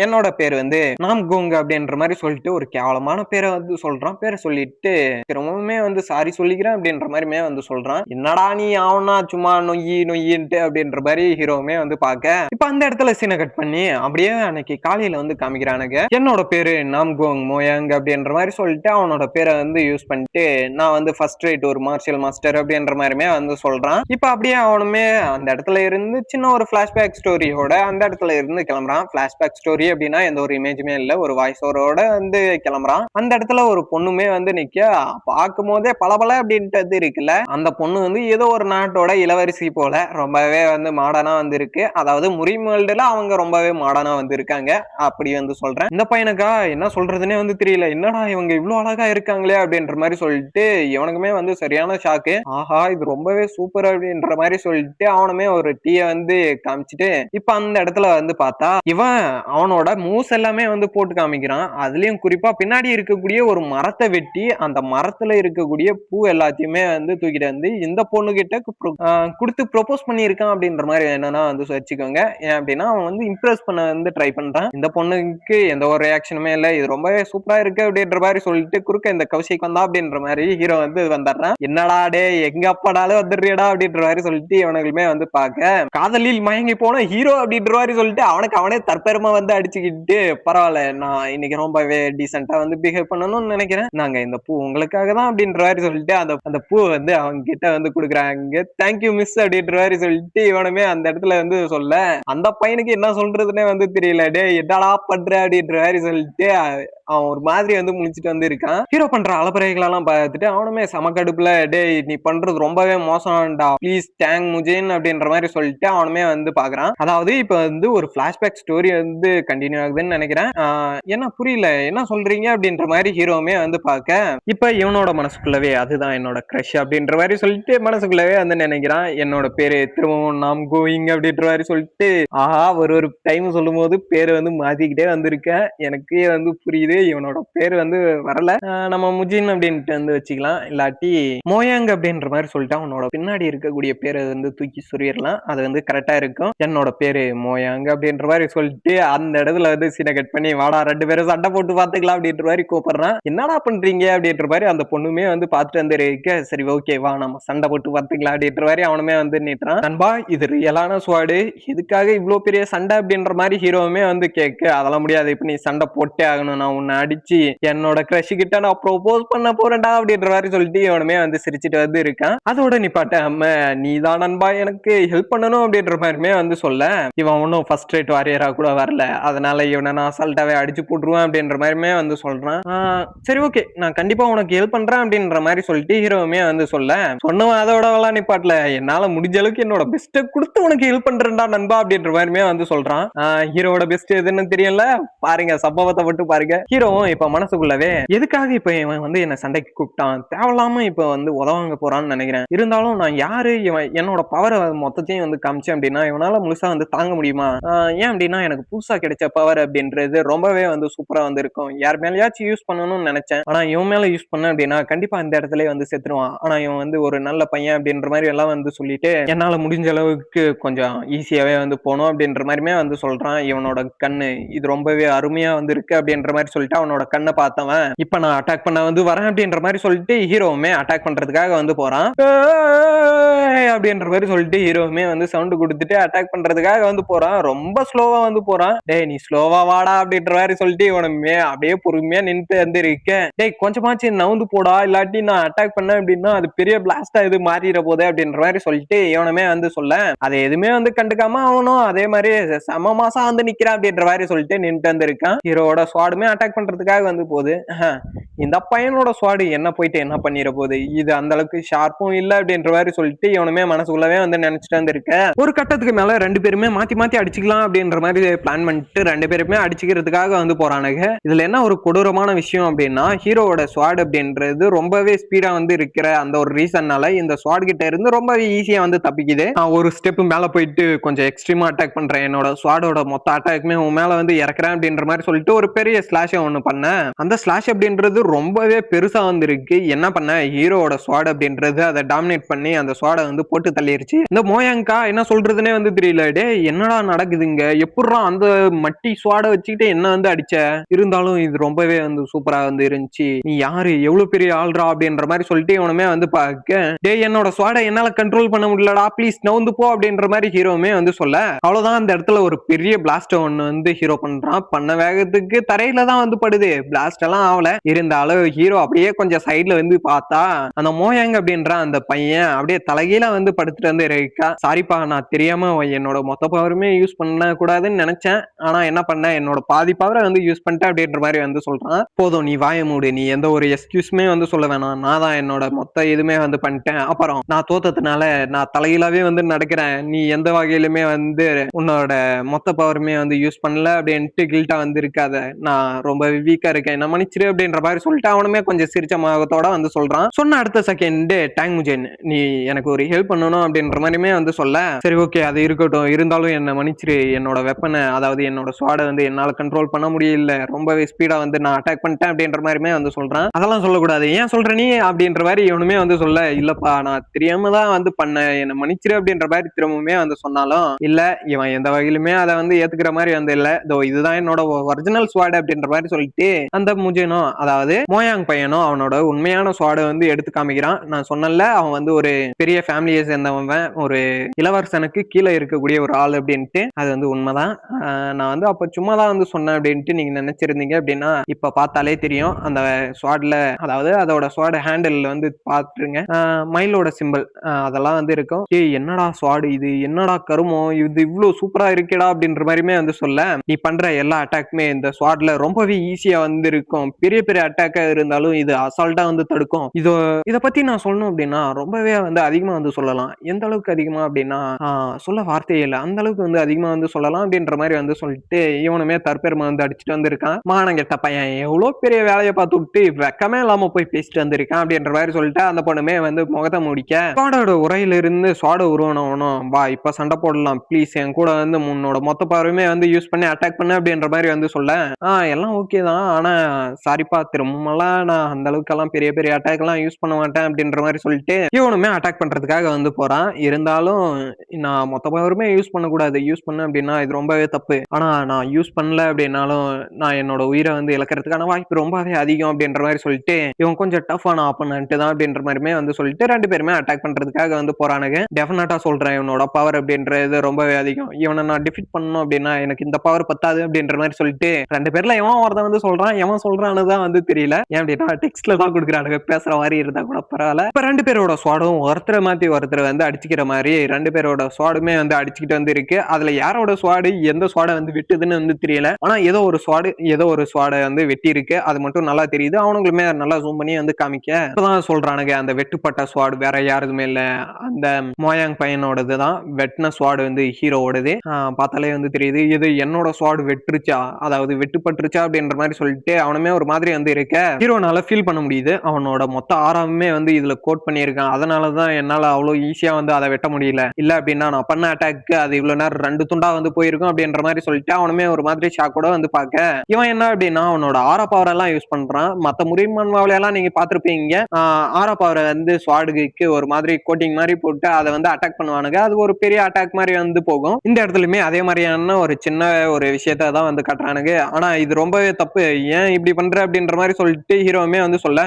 என்னோட பேர் வந்து நாம் கோங் அப்படின்ற மாதிரி சொல்லிட்டு ஒரு கேவலமான பேரை வந்து சொல்றான். பேரை சொல்லிட்டு திரும்பவுமே வந்து சாரி சொல்லிக்கிறேன் அப்படின்ற மாதிரிமே வந்து சொல்றான். என்னடா நீ அவனா சும்மா நொய்யின்ட்டு அப்படின்ற மாதிரி ஹீரோவுமே வந்து பார்க்க இப்ப அந்த இடத்துல சீனை கட் பண்ணி அப்படியே அன்னைக்கு காலையில வந்து காமிக்கிறானுங்க. என்னோட பேரு நாம் கோங் மோயாங் அப்படின்ற மாதிரி சொல்லிட்டு அவனோட பேரை வந்து யூஸ் பண்ணிட்டு நான் வந்து ஃபர்ஸ்ட் ரேட் ஒரு மார்ஷியல் மாஸ்டர் அப்படின்ற மாதிரிமே வந்து சொல்றான். இப்ப அப்படியே அவனுமே அந்த இடத்துல இருந்து சின்ன ஒரு பிளாஷ்பேக் ஸ்டோரியோட அந்த இடத்துல இருந்து கிளம்புறான். பிளாஷ்பேக் ஸ்டோரி அப்படின்னா எந்த ஒரு இமேஜுமே இல்ல, ஒரு வாய்ஸ் ஓவரோட வந்து கிளம்புறான். அந்த இடத்துல ஒரு பொண்ணுமே வந்து நிக்க பார்க்கும் போதே பலபல அப்படின்ட்டு இருக்குல்ல. அந்த பொண்ணு வந்து ஏதோ ஒரு நாட்டோட இளவரசி போல ரொம்பவே வந்து மாடர்னா வந்து இருக்கு. அதாவது முறிமேல்டுல அவங்க ரொம்பவே மாடர்னா வந்து இருக்காங்க அப்படி வந்து சொல்றேன். இந்த பையனுக்கா என்ன சொல்றதுன்னே வந்து தெரியல. என்னடா இவங்க இவ்ளோ அழகா இருக்காங்களே அப்படின்ற மாதிரி சொல்லிட்டு இவனுக்குமே வந்து சரியான ஷாக்கு. ஆஹா இது ரொம்பவே சூப்பர் அப்படின்ற மாதிரி சொல்லிட்டு அவனுமே ஒரு டீயை வந்து காமிச்சிட்டு இப்ப அந்த இடத்துல வந்து பார்த்தா இவன் அவனோட மூஸ் எல்லாமே வந்து போட்டு காமிக்கிறான். அதுலயும் குறிப்பா பின்னாடி இருக்கக்கூடிய ஒரு மரத்தை வெட்டி அந்த மரத்துல இருக்கக்கூடிய பூ எல்லாத்தையுமே வந்து தூக்கிட்டு வந்து இந்த பொண்ணு கிட்ட கொடுத்து ப்ரொபோஸ் பண்ணியிருக்கான் அப்படின்ற மாதிரி என்னன்னா வந்து வச்சுக்கோங்க. ஏன் அப்படின்னா அவன் வந்து இம்ப்ரெஸ் பண்ண வந்து ட்ரை பண்றான். இந்த பொண்ணுக்கு எந்த ஒரு ரியாக்ஷனுமே இல்லை. இது ரொம்பவே சூப்பரா இருக்கு அப்படின்ற மாதிரி சொல்லிட்டு குறுக்க இந்த கௌஷிக் வந்தா அப்படின்ற மாதிரி ஹீரோ வந்து வந்துடுறான். என்னடா டே எங்க அப்பாடாலும் வந்துடுறியடா அப்படின்ற மாதிரி சொல்லிட்டு இவனுக்குமே வந்து பார்க்க காதலில் மயங்கி போன ஹீரோ அப்படின்ற மாதிரி சொல்லிட்டு அவனுக்கு அவனே தற்பெருமை வந்து அடிச்சுக்கிட்டு பரவாயில்ல நான் இன்னைக்கு ரொம்பவே டீசெண்டா வந்து பிஹேவ் பண்ணணும்னு நினைக்கிறேன். நாங்க இந்த பூ உங்களுக்காக தான் அப்படின்ற மாதிரி சொல்லிட்டு அந்த பூ வந்து அவங்க கிட்ட வந்து கொடுக்குறாங்க. தேங்க்யூ மிஸ் அப்படின்ற மாதிரி சொல்லிட்டு இவனுமே அந்த இடத்துல வந்து சொல்ல அந்த பையனுக்கு என்ன சொல்றதுன்னே வந்து தெரியல. டே என்னடா பண்ற அப்படின்ற மாதிரி சொல்லிட்டு அவன் ஒரு மாதிரி வந்து முழிச்சிட்டு வந்து இருக்கான். ஹீரோ பண்ற அலப்பறைகள் எல்லாம் பார்த்துட்டு அவனுமே சமக்கடுப்புல டே நீ பண்றது ரொம்பவே மோசம்டா ப்ளீஸ் தேங்க் முஜின் அப்படின்ற மாதிரி சொல்லிட்டு அவனுமே வந்து பாக்குறான். அதாவது இப்ப வந்து ஒரு பிளாஷ்பேக் ஸ்டோரி வந்து கண்டினியூ ஆகுதுன்னு நினைக்கிறேன். என்ன புரியல என்ன சொல்றீங்க அப்படின்ற மாதிரி ஹீரோவுமே வந்து பார்க்க இப்ப இவனோட மனசுக்குள்ளவே அதுதான் என்னோட கிரஷ் அப்படின்ற மாதிரி சொல்லிட்டு மனசுக்குள்ளவே வந்து நினைக்கிறான். என்னோட பேரு திரும்பவும் நாம் கோயிங் அப்படின்ற மாதிரி சொல்லிட்டு ஆஹா ஒரு டைம் சொல்லும் போது பேரு வந்து மாத்திக்கிட்டே வந்திருக்கேன். எனக்கே வந்து புரியுது இவனோட பேர் வந்து வரல. நம்ம முஜின் அப்படின்ட்டு வந்து வச்சுக்கலாம். இல்லாட்டி மோயாங் அப்படின்ற மாதிரி சொல்லிட்டு அவனோட பின்னாடி இருக்கக்கூடிய பேரை வந்து தூக்கி சொல்லிடலாம். அது வந்து கரெக்டா இருக்கும். என்னோட பேரு மோயாங் அப்படின்ற மாதிரி சொல்லிட்டு அந்த இடத்துல வந்து சீனை கட் பண்ணி வாடா 2 பேரும் சண்டை போட்டு பாத்துக்கலாம் அப்படின்ற மாதிரி கூப்பிடுறான். என்னடா பண்றீங்க அப்படின்ற மாதிரி அந்த பொண்ணுமே வந்து பார்த்துட்டு வந்து இருக்க சரி ஓகே வா நம்ம சண்டை போட்டு பாத்துக்கலாம் அப்படின்ற மாதிரி அவனுமே வந்து நீட்டுறான். நண்பா இது ரியலான ஸ்வாடு இதுக்காக இவ்வளவு பெரிய சண்டை அப்படின்ற மாதிரி ஹீரோவுமே வந்து கேட்க அதெல்லாம் முடியாது. இப்ப நீ சண்டை போட்டே ஆகணும். நான் உன்னை அடிச்சு என்னோட கிரஷ் கிட்ட நான் ப்ரோபோஸ் பண்ண போறேன்டா அப்படின்ற மாதிரி சொல்லிட்டு இவனுமே வந்து சிரிச்சுட்டு வந்து இருக்கான். அதோட நிப்பாட்டாம நீ தான் நண்பா எனக்கு ஹெல்ப் பண்ணணும் அப்படின்ற மாதிரிமே வந்து சொல்ல இவன் ஒன்னும் ஃபர்ஸ்ட் ரேட் வாரியரா கூட வரல. அதனால இவனை நான் அசால்ட்டாவே அடிச்சு போட்டுருவேன் அப்படின்ற மாதிரிமே வந்து சொல்றான். சரி ஓகே நான் கண்டிப்பா உனக்கு ஹெல்ப் பண்றேன் அப்படின்ற மாதிரி சொல்லிட்டு ஹீரோவுமே வந்து சொல்ல சொன்னவன் அதோட நிப்பாட்டல என்னால முடிஞ்ச அளவுக்கு என்னோட பெஸ்ட்டை கொடுத்து உனக்கு ஹெல்ப் பண்றேன்டா நண்பா அப்படின்ற மாதிரிமே வந்து சொல்றான். ஹீரோட பெஸ்ட் எதுன்னு தெரியல பாருங்க சம்பவத்தை மட்டும் பாருங்க. ஹீரோவும் இப்ப மனசுக்குள்ளவே எதுக்காக இப்ப இவன் வந்து என்ன சண்டைக்கு கூப்பிட்டான் தேவையில்லாம இப்ப வந்து உதவாங்க போறான்னு நினைக்கிறேன். இருந்தாலும் நான் யாரு இவன் என்னோட பவரை மொத்தத்தையும் வந்து காமிச்சேன் அப்படின்னா இவனால முழுசா வந்து தாங்க முடியுமா? ஏன் அப்படின்னா எனக்கு புதுசா கிடைச்ச பவர் அப்படின்றது ரொம்பவே வந்து சூப்பரா வந்து இருக்கும். யார் மேலயாச்சும் யூஸ் பண்ணணும்னு நினைச்சேன். ஆனா இவன் மேல யூஸ் பண்ண அப்படின்னா கண்டிப்பா இந்த இடத்துல வந்து செத்துருவான். ஆனா இவன் வந்து ஒரு நல்ல பையன் அப்படின்ற மாதிரி எல்லாம் வந்து சொல்லிட்டு என்னால முடிஞ்ச அளவுக்கு கொஞ்சம் ஈஸியாவே வந்து போகணும் அப்படின்ற மாதிரிமே வந்து சொல்றான். இவனோட கண்ணு இது ரொம்பவே அருமையா வந்து இருக்கு அப்படின்ற மாதிரி சொல்லிட்டு அவனோட கண்ணை பார்த்தவன் இப்ப நான் அட்டாக் பண்ண வந்து வரேன் அப்படின்ற மாதிரி சொல்லிட்டு ஹீரோவுமே அட்டாக் பண்றதுக்காக வந்து போறான். அப்படின்ற மாதிரி சொல்லிட்டு ஹீரோவுமே வந்து சவுண்ட் கொடுத்துட்டு அட்டாக் பண்றதுக்காக வந்து போறான். ரொம்ப ஸ்லோவா வந்து போறான். டேய் நீ ஸ்லோவா வாடா அப்படின்ற மாதிரி சொல்லிட்டு இவனுமே அப்படியே பொறுமையா நின்று வந்து இருக்க டேய் கொஞ்சமாச்சு நவுந்து போடா இல்லாட்டி நான் அட்டாக் பண்ணேன் அப்படின்னா அது பெரிய பிளாஸ்டா இது மாறிட போகுது அப்படின்ற மாதிரி சொல்லிட்டு இவனுமே வந்து சொல்ல அதை எதுவுமே வந்து கண்டுக்காம அவனும் அதே மாதிரி சம மாசா வந்து நிக்கிறான் அப்படின்ற மாதிரி சொல்லிட்டு நின்று வந்து இருக்கான். ஹீரோட ஸ்வாடுமே அட்டாக் பண்றதுக்காக வந்து போகுது. இந்த பையனோட ஸ்வாடு என்ன போயிட்டு என்ன பண்ணிட போகுது இது அந்த அளவுக்கு ஷார்ப்பும் இல்ல அப்படின்ற மாதிரி சொல்லிட்டு இவனுமே மனசுக்குள்ளவே வந்து நினைச்சிட்டு வந்து இருக்க ஒரு கட்டத்துக்கு மேல 2 பேருமே மாத்தி அடிச்சுக்கலாம் அப்படின்ற மாதிரி பிளான் பண்ணிட்டு 2 பேருமே அடிச்சுக்கிறதுக்காக வந்து போறானுங்க. இதுல என்ன ஒரு கொடூரமான விஷயம் அப்படின்னா ஹீரோவோட ஸ்வாட் அப்படின்றது ரொம்பவே ஸ்பீடா வந்து இருக்கிற அந்த ஒரு ரீசன்னால இந்த ஸ்வாட் கிட்ட இருந்து ரொம்பவே ஈஸியா வந்து தப்பிக்குது. ஒரு ஸ்டெப் மேல போயிட்டு கொஞ்சம் எக்ஸ்ட்ரீமா அட்டாக் பண்றேன் என்னோட ஸ்வாடோட மொத்த அட்டாக்குமே உன் மேல வந்து இறக்குறேன் அப்படின்ற மாதிரி சொல்லிட்டு ஒரு பெரிய ஸ்லாஷ் ஒண்ணு பண்ணேன். அந்த ஸ்லாஷ் அப்படின்றது ரொம்பவே பெருசா வந்து இருக்கு. என்ன பண்ண ஹீரோவோட ஸ்வாட் அப்படின்றது அதை டாமினேட் பண்ணி அந்த ஸ்வாடை வந்து போட்டு தள்ளிருச்சு. இந்த மோயாங்கா என்ன சொல்றதுன்னே வந்து தெரியல. டே என்னடா நடக்குதுங்க எப்படிடா அந்த மட்டி ஸ்வாடை வச்சுக்கிட்டு என்ன வந்து அடிச்ச இருந்தாலும் இது ரொம்பவே வந்து சூப்பரா வந்து இருந்துச்சு. நீ யாரு எவ்வளவு பெரிய ஆள்றா அப்படின்ற மாதிரி சொல்லிட்டு இவனுமே வந்து பாக்க டே என்னோட ஸ்வாடை என்னால கண்ட்ரோல் பண்ண முடியலடா ப்ளீஸ் நவுந்து போ அப்படின்ற மாதிரி ஹீரோவுமே வந்து சொல்ல அவ்வளவுதான் அந்த இடத்துல ஒரு பெரிய பிளாஸ்ட் ஒண்ணு வந்து ஹீரோ பண்றான். பண்ண வேகத்துக்கு தரையில தான் வந்து படுது. பிளாஸ்ட் எல்லாம் ஆகல. இருந்தாலும் ஹீரோ அப்படியே கொஞ்சம் சைட்ல வந்து பார்த்தா அந்த மோயாங் அப்படின்ற அந்த பையன் அப்படியே தலையே கீழே வந்து படுத்துட்டு வந்து இருக்கா. சாரிப்பா, நான் தெரியாம என்னோட மொத்த பவருமே யூஸ் பண்ண கூடாதுன்னு நினைச்சேன். ஆனா என்ன பண்ணேன், என்னோட பாதி பவரை வந்து யூஸ் பண்ணிட்டேன் அப்படின்ற மாதிரி வந்து சொல்றான். போதும், நீ வாய மூடு, நீ எந்த ஒரு எக்ஸ்கியூஸ்மே வந்து சொல்ல வேணாம். நான் தான் என்னோட மொத்த இதுமே வந்து பண்ணிட்டேன். அப்புறம் நான் தோத்ததுனால நான் தலையிலாவே வந்து நடக்கிறேன். நீ எந்த வகையிலுமே வந்து உன்னோட மொத்த பவருமே வந்து யூஸ் பண்ணல அப்படின்ட்டு கில்ட்டா வந்து இருக்காத. நான் ரொம்ப வீக்கா இருக்கேன், என்ன மன்னிச்சிரு அப்படின்ற மாதிரி சொல்லிட்டு அவனுமே கொஞ்சம் சிரிச்ச முகத்தோட வந்து சொல்றான். சொன்ன அடுத்த செகண்ட் டேங் முஜேன், நீ எனக்கு ஒரு ஹெல்ப் பண்ணணும் அப்படின்ற மாதிரியுமே வந்து சொல்ல, சரி ஓகே அது இருக்கட்டும், இருந்தாலும் என்ன மன்னிச்சிரு. என்னோட வெப்பனை, அதாவது என்னோட ஸ்வாடை வந்து என்னால கண்ட்ரோல் பண்ண முடியல, ரொம்பவே ஸ்பீடா வந்து நான் அட்டாக் பண்ணிட்டேன் அப்படின்ற மாதிரியுமே வந்து சொல்றான். அதெல்லாம் சொல்லக்கூடாது, ஏன் சொல்ற நீ அப்படின்ற மாதிரி இவனுமே வந்து சொல்ல, இல்லப்பா நான் தெரியாம தான் வந்து பண்ணேன், என்ன மன்னிச்சிரு அப்படின்ற மாதிரி திரும்பவுமே வந்து சொன்னாலும் இல்ல, இவன் எந்த வகையிலுமே அதை வந்து ஏத்துக்கிற மாதிரி வந்து இல்ல. இதோ இதுதான் என்னோட ஒரிஜினல் ஸ்வாட் அப்படின்ற மாதிரி சொல்லிட்டு அந்த முஜேனும், அதாவது மோயாங் பையனும் அவனோட உண்மையான ஸ்வாடை வந்து எடுத்து காமிக்கிறான். நான் சொன்னல, அவன் வந்து ஒரு பெரிய ஃபேமிலியை சேர்ந்தவன், ஒரு இளவரசனுக்கு கீழே இருக்கக்கூடிய ஒரு ஆள் அப்படின்ட்டு. அது வந்து உண்மைதான். நான் வந்து அப்ப சும்மா தான் வந்து சொன்னேன் அப்படின்ட்டு நீங்க நினைச்சிருந்தீங்க அப்படின்னா இப்ப பார்த்தாலே தெரியும். அந்த ஸ்வாட்ல, அதாவது அதோட ஸ்வாட் ஹேண்டில் வந்து பாத்துருங்க, மயிலோட சிம்பிள் அதெல்லாம் வந்து இருக்கும். ஏய் என்னடா ஸ்வாடு இது, என்னடா கருமம் இது, இவ்வளவு சூப்பரா இருக்கேடா அப்படின்ற மாதிரியுமே வந்து சொல்ல, நீ பண்ற எல்லா அட்டாக்குமே இந்த ஸ்வாட்ல ரொம்பவே ஈஸியா வந்து இருக்கும். பெரிய பெரிய அட்டாக்கா இருந்தாலும் இது அசால்ட்டா வந்து தடுக்கும். இத பத்தி நான் சொல்லணும் அப்படின்னா ரொம்பவே வந்து அதிகமா வந்து சொல்லலாம். எந்த அளவுக்கு அதிகமா அப்படின்னா சொல்ல வார்த்தையே இல்லை, அந்த அளவுக்கு வந்து அதிகமா வந்து சொல்லலாம் அப்படின்ற மாதிரி வந்து சொல்லிட்டு இவனுமே தற்பெருமை வந்து அடிச்சுட்டு வந்திருக்கான். மானம் கெட்ட பையன், எவ்வளவு பெரிய வேலையை பார்த்து விட்டு வெக்கமே இல்லாம போய் பேசிட்டு வந்திருக்கான் அப்படின்ற மாதிரி சொல்லிட்டு அந்த பொண்ணுமே வந்து முகத்தை முடிக்க, ஸ்வாடோட உரையில இருந்து ஸ்வாட உருவனவனும், வா இப்ப சண்டை போடலாம் ப்ளீஸ், என் கூட வந்து உன்னோட மொத்த பவருமே வந்து யூஸ் பண்ணி அட்டாக் பண்ண அப்படின்ற மாதிரி வந்து சொல்ல, எல்லாம் ஓகே தான், ஆனா சாரிப்பா திரும்பலாம் நான் அந்த அளவுக்கு எல்லாம் பெரிய பெரிய அட்டாக் எல்லாம் யூஸ் பண்ண மாட்டேன் அப்படின்ற மாதிரி சொல்லிட்டு இவனுமே அட்டாக் பண்றதுக்காக வந்து போறான். இருந்தாலும் நான் மொத்த பவருமே யூஸ் பண்ணக்கூடாது, யூஸ் பண்ண அப்படின்னா இது ரொம்பவே தப்பு. ஆனா நான் யூஸ் பண்ணல அப்படின்னாலும் நான் என்னோட உயிரை வந்து இழக்கிறதுக்கான வாய்ப்பு ரொம்பவே அதிகம் அப்படின்ற மாதிரி சொல்லிட்டு இவன் கொஞ்சம் டஃப்பான ஆப்போனன்ட் தான் அப்படின்ற மாதிரிமே வந்து சொல்லிட்டு ரெண்டு பேருமே அட்டாக் பண்றதுக்காக வந்து போறானுங்க. டெஃபினட்டா சொல்றேன், இவனோட பவர் அப்படின்றது ரொம்பவே அதிகம். இவனை நான் டிஃபீட் பண்ணணும் அப்படின்னா எனக்கு இந்த பவர் பத்தாது அப்படின்ற மாதிரி சொல்லிட்டு ரெண்டு பேர்ல எவன் ஒருத்தன் வந்து சொல்றான், எவன் சொல்றான்னு தான் வந்து தெரியல. ஏன் அப்படின்னா டெக்ஸ்ட்ல தான் கொடுக்குறானுங்க, பேசுற மாதிரி இருந்தா கூட பரவாயில்ல. இப்ப ரெண்டு பேரோட ஸ்வாடும் ஒருத்தரை மாத்தி ஒருத்தர் வந்து அடிச்சுக்கிற மாதிரி ரெண்டு பேரோட ஸ்வாடுமே வந்து அடிச்சுக்கிட்டு வந்து இருக்கு. அதுல யாரோட ஸ்வாடு எந்த ஸ்வாடை வந்து விட்டுதுன்னு வந்து தெரியல. ஆனா ஏதோ ஒரு ஸ்வாடை வந்து வெட்டி இருக்கு, அது மட்டும் நல்லா தெரியுது. அவனுங்களுமே நல்லா ஜூம் பண்ணி வந்து காமிக்க இப்பதான் சொல்றானுங்க, அந்த வெட்டுப்பட்ட ஸ்வாடு வேற யாருதுமே இல்ல, அந்த மோயாங் பையனோடது தான். வெட்டின ஸ்வாடு வந்து ஹீரோவோடது. பார்த்தாலே வந்து தெரியுது இது என்னோட ஸ்வாடு வெட்டுருச்சா, அதாவது வெட்டுப்பட்டுருச்சா அப்படின்ற மாதிரி சொல்லிட்டு அவனுமே ஒரு மாதிரி வந்து இருக்க ஹீரோனால ஃபீல் பண்ண முடியுது. அவனோட மொத்த ஆறாமே வந்து இதுல கோட் பண்ணியிருக்கான். அதனாலதான் என்னால அவ்வளவு ஈஸியா வந்து அதை வெட்ட முடியல. இல்ல அப்படின்னா நான் பண்ண அட்டாக்கு அது இவ்வளவு நேரம் ரெண்டு துண்டா வந்து போயிருக்கும் அப்படின்ற மாதிரி சொல்லிட்டு அவனுமே ஒரு மாதிரி ஷாக்கோட வந்து பார்க்க, இவன் என்ன அப்படின்னா அவனோட ஆரா பவர் எல்லாம் யூஸ் பண்றான். மத்த முறிமன்வாவில எல்லாம் நீங்க பாத்திருப்பீங்க, ஆரா பவரை வந்து ஸ்வாடுக்கு ஒரு மாதிரி கோட்டிங் மாதிரி போட்டு அதை வந்து அட்டாக் பண்ணுவானுங்க. அது ஒரு பெரிய அட்டாக் மாதிரி வந்து போகும். இந்த இடத்துலயுமே அதே மாதிரியான ஒரு சின்ன ஒரு விஷயத்த தான் வந்து கட்டுறானுங்க. ஆனா இது ரொம்பவே தப்பு, ஏன் இப்படி பண்ற அப்படின்ற மாதிரி சொல்லிட்டு ஹீரோவுமே வந்து சொல்ல,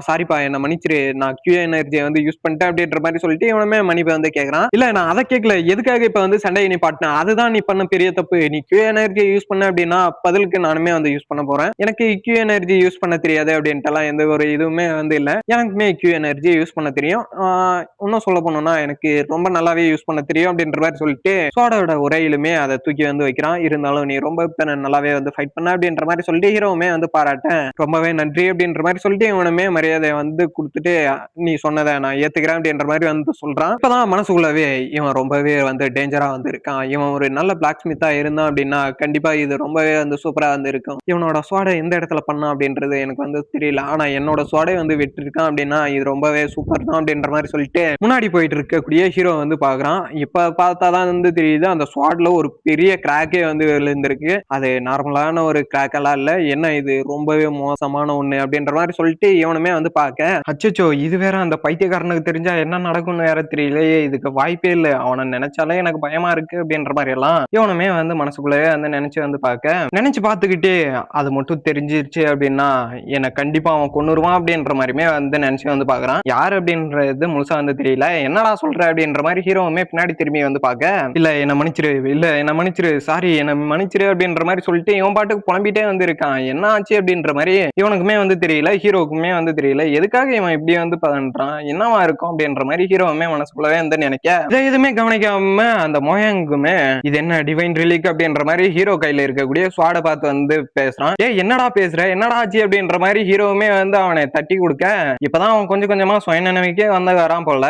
சாரிப்பா என்ன மன்னிச்சிரு, நான் கியூ எனர்ஜியை வந்து யூஸ் பண்ணிட்டேன் அப்படின்ற மாதிரி சொல்லிட்டு இவனுமே மன்னிப்பு வந்து கேட்கறான். இல்ல நான் அதை கேட்கல, எதுக்காக இப்ப வந்து சண்டையை நீ பாட்டின, அதுதான் நீ பண்ண பெரிய தப்பு. நீ கியூ எனர்ஜி யூஸ் பண்ண அப்படின்னா பதிலுக்கு நானுமே வந்து யூஸ் பண்ண போறேன். எனக்கு கியூ எனர்ஜி யூஸ் பண்ண தெரியாது அப்படின்ட்டு எல்லாம் எந்த ஒரு இதுவுமே வந்து இல்ல. எனக்குமே கியூ எனர்ஜி யூஸ் பண்ண தெரியும். இன்னும் சொல்ல போனோம்னா எனக்கு ரொம்ப நல்லாவே யூஸ் பண்ண தெரியும் அப்படின்ற மாதிரி சொல்லிட்டு சோடோட உரையிலுமே அதை தூக்கி வந்து வைக்கிறான். இருந்தாலும் நீ ரொம்ப நல்லாவே வந்து ஃபைட் பண்ண அப்படின்ற மாதிரி சொல்லிட்டு ஹீரோவுமே வந்து பாராட்டேன், ரொம்பவே நன்றி அப்படின்ற மாதிரி சொல்லிட்டு இவனுமே மரியாதையை வந்து கொடுத்துட்டு நீ சொன்னதை நான் ஏத்துக்கிறேன் அப்படின்ற மாதிரி வந்து சொல்றான். இப்பதான் மனசுக்குள்ளவே இவன் ரொம்பவே வந்து டேஞ்சரா வந்து இருக்கான், இவன் ஒரு நல்ல பிளாக் ஸ்மித்தா இருந்தான் அப்படின்னா கண்டிப்பா இது ரொம்பவே வந்து சூப்பரா வந்து இருக்கும். இவனோட ஸ்வாடை எந்த இடத்துல பண்ணான் அப்படின்றது எனக்கு வந்து தெரியல, ஆனா என்னோட ஸ்வாடை வந்து விட்டுருக்கான் அப்படின்னா இது ரொம்பவே சூப்பர் தான் அப்படின்ற மாதிரி சொல்லிட்டு முன்னாடி போயிட்டு இருக்கக்கூடிய ஹீரோ வந்து பாக்குறான். இப்ப பார்த்தாதான் வந்து தெரியுது அந்த ஸ்வாட்ல ஒரு பெரிய கிராக்கே வந்து விழுந்திருக்கு. அது நார்மலான ஒரு கிராக் எல்லாம் இல்ல, என்ன இது ரொம்பவே மோசமான ஒண்ணு அப்படின்ற மாதிரி சொல்லிட்டு இவனுமே வந்து பாக்க, அச்சோ இது வேற அந்த பைத்தியக்காரனுக்கு தெரிஞ்சா என்ன நடக்கும்னு வேற தெரியலையே, இதுக்கு வாய்ப்பே இல்லை, அவனை நினைச்சாலே எனக்கு பயமா இருக்கு அப்படின்ற மாதிரி எல்லாம் இவனுமே வந்து மனசுக்குள்ளேயே வந்து நினைச்சு வந்து நினைச்சு பார்த்துக்கிட்டே அது மட்டும் தெரிஞ்சிருச்சு அப்படின்னா என்னை கண்டிப்பா அவன் கொன்னுருவான் அப்படின்ற மாதிரியுமே வந்து நினைச்சு வந்து பாக்குறான். யார் அப்படின்றது முழுசா வந்து தெரியல. என்னடா சொல்ற அப்படின்ற மாதிரி ஹீரோவுமே பின்னாடி திரும்பி வந்து பாக்க, இல்ல என்ன மன்னிச்சிரு சாரி என்ன மன்னிச்சிரு அப்படின்ற மாதிரி சொல்லிட்டு இவன் பாட்டுக்கு புலம்பிட்டே வந்து இருக்கான். என்ன ஆச்சு அப்படின்ற மாதிரி இவனுக்குமே வந்து தெரியல, ஹீரோக்குமே வந்து தெரியல, எதுக்காக இவன் இப்படி வந்து பண்றான், என்னவா இருக்கும் அப்படின்ற மாதிரி ஹீரோவுமே மனசுக்குள்ளவே வந்து நினைக்க இதை எதுவுமே கவனிக்காம அந்த மோயாங்குமே இது என்ன டிவைன் ரிலீக் அப்படின்ற மாதிரி ஹீரோ கையில இருக்கக்கூடிய ஸ்வாட பார்த்து வந்து பேசுறான். என்னடா பேசுற, என்னடா ஆச்சு அப்படின்ற மாதிரி ஹீரோவுமே வந்து அவனை தட்டி கொடுக்க இப்பதான் அவன் கொஞ்சம் கொஞ்சமா சுயநினைவுக்கே வந்து வரான் போல.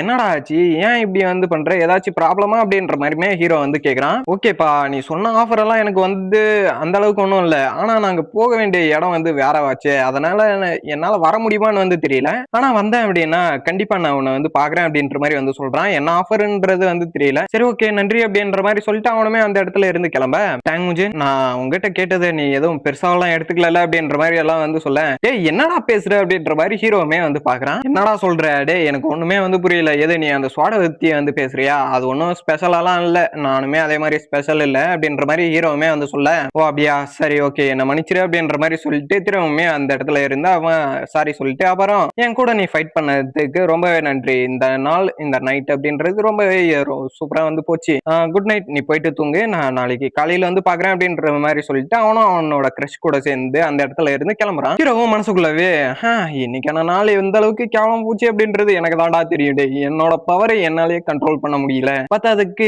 என்னடா ஆச்சு, ஏன் இப்படி வந்து பண்ற, ஏதாச்சும் ப்ராப்ளமா அப்படின்ற மாதிரிமே ஹீரோ வந்து கேக்குறான். ஓகேப்பா, நீ சொன்ன ஆஃபர் எல்லாம் எனக்கு வந்து அந்த அளவுக்கு ஒன்றும் இல்லை, ஆனா நாங்க போக வேண்டிய இடம் வந்து வேறவாச்சு, அதனால என்னால வர முடியுமான்னு வந்து தெரியல, ஆனா வந்தேன் அப்படின்னா கண்டிப்பா நான் உன்னை வந்து பாக்குறேன் அப்படின்ற மாதிரி வந்து சொல்றான். என்ன ஆஃபர்ன்றது வந்து தெரியல. சரி ஓகே நன்றி அப்படின்ற மாதிரி சொல்லிட்டு அவனுமே அந்த இடத்துல இருந்து கிளம்ப டேங் முஜின், நான் உங்ககிட்ட கேட்டது நீ எதுவும் பெருசாவெல்லாம் எடுத்துக்கல அப்படின்ற மாதிரி எல்லாம் வந்து சொல்ல என்னடா பேசுற அப்படின்ற மாதிரி ஹீரோவுமே வந்து பாக்குறான். என்னடா சொல்ற, எனக்கு ஒண்ணுமே வந்து புரியல, எது நீ அந்த ஸ்வாட பத்தி வந்து பேசுறியா, அது ஒன்றும் ஸ்பெஷலாலாம் இல்ல, நானுமே அதே மாதிரி ஸ்பெஷல் இல்ல அப்படின்ற மாதிரி ஹீரோவுமே வந்து சொல்ல ஓ அப்படியா சரி ஓகே என்ன மன்னிச்சிரு அப்படின்ற மாதிரி சொல்லிட்டு திரும்பவுமே அந்த இடத்துல இருந்து அவன் சாரி சொல்லிட்டு அப்புறம் என் கூட நீ ஃபைட் பண்ணதுக்கு ரொம்பவே நன்றி, இந்த நாள் இந்த நைட் அப்படின்றது ரொம்பவே சூப்பரா வந்து போச்சு, குட் நைட், நீ போயிட்டு தூங்கு, நான் நாளைக்கு காலையில வந்து பாக்குறேன் அப்படின்ற மாதிரி சொல்லிட்டு அவனும் அவனோட கிரஷ் கூட சேர்ந்து அந்த இடத்துல இருந்து கிளம்புறான். ஹீரோவும் மனசுக்குள்ளவே இன்னைக்கான நாள் எந்த அளவுக்கு கேவலம் போச்சு அப்படின்றது எனக்கு தாண்டா தெரியும், என்னோட பவரை என்னாலேயே கண்ட்ரோல் பண்ண முடியல, பார்த்ததுக்கு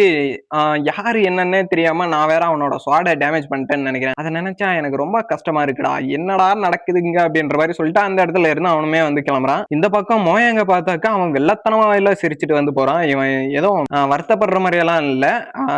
யாரு என்னன்னே தெரியாம நான் வேற அவனோட ஸ்வாட டேமேஜ் பண்ணிட்டேன்னு நினைக்கிறேன், அதை நினைச்சா எனக்கு ரொம்ப கஷ்டமா இருக்குடா, என்னடா நடக்குதுங்க அப்படின்ற மாதிரி சொல்லிட்டு அந்த இடத்துல இருந்து அவனுமே வந்து கிளம்புறான். இந்த பக்கம் மோயங்க பார்த்தாக்கா அவன் வெள்ளத்தனமா எல்லாம் சிரிச்சுட்டு வந்து போறான். இவன் எதுவும் வருத்தப்படுற மாதிரி எல்லாம் இல்ல,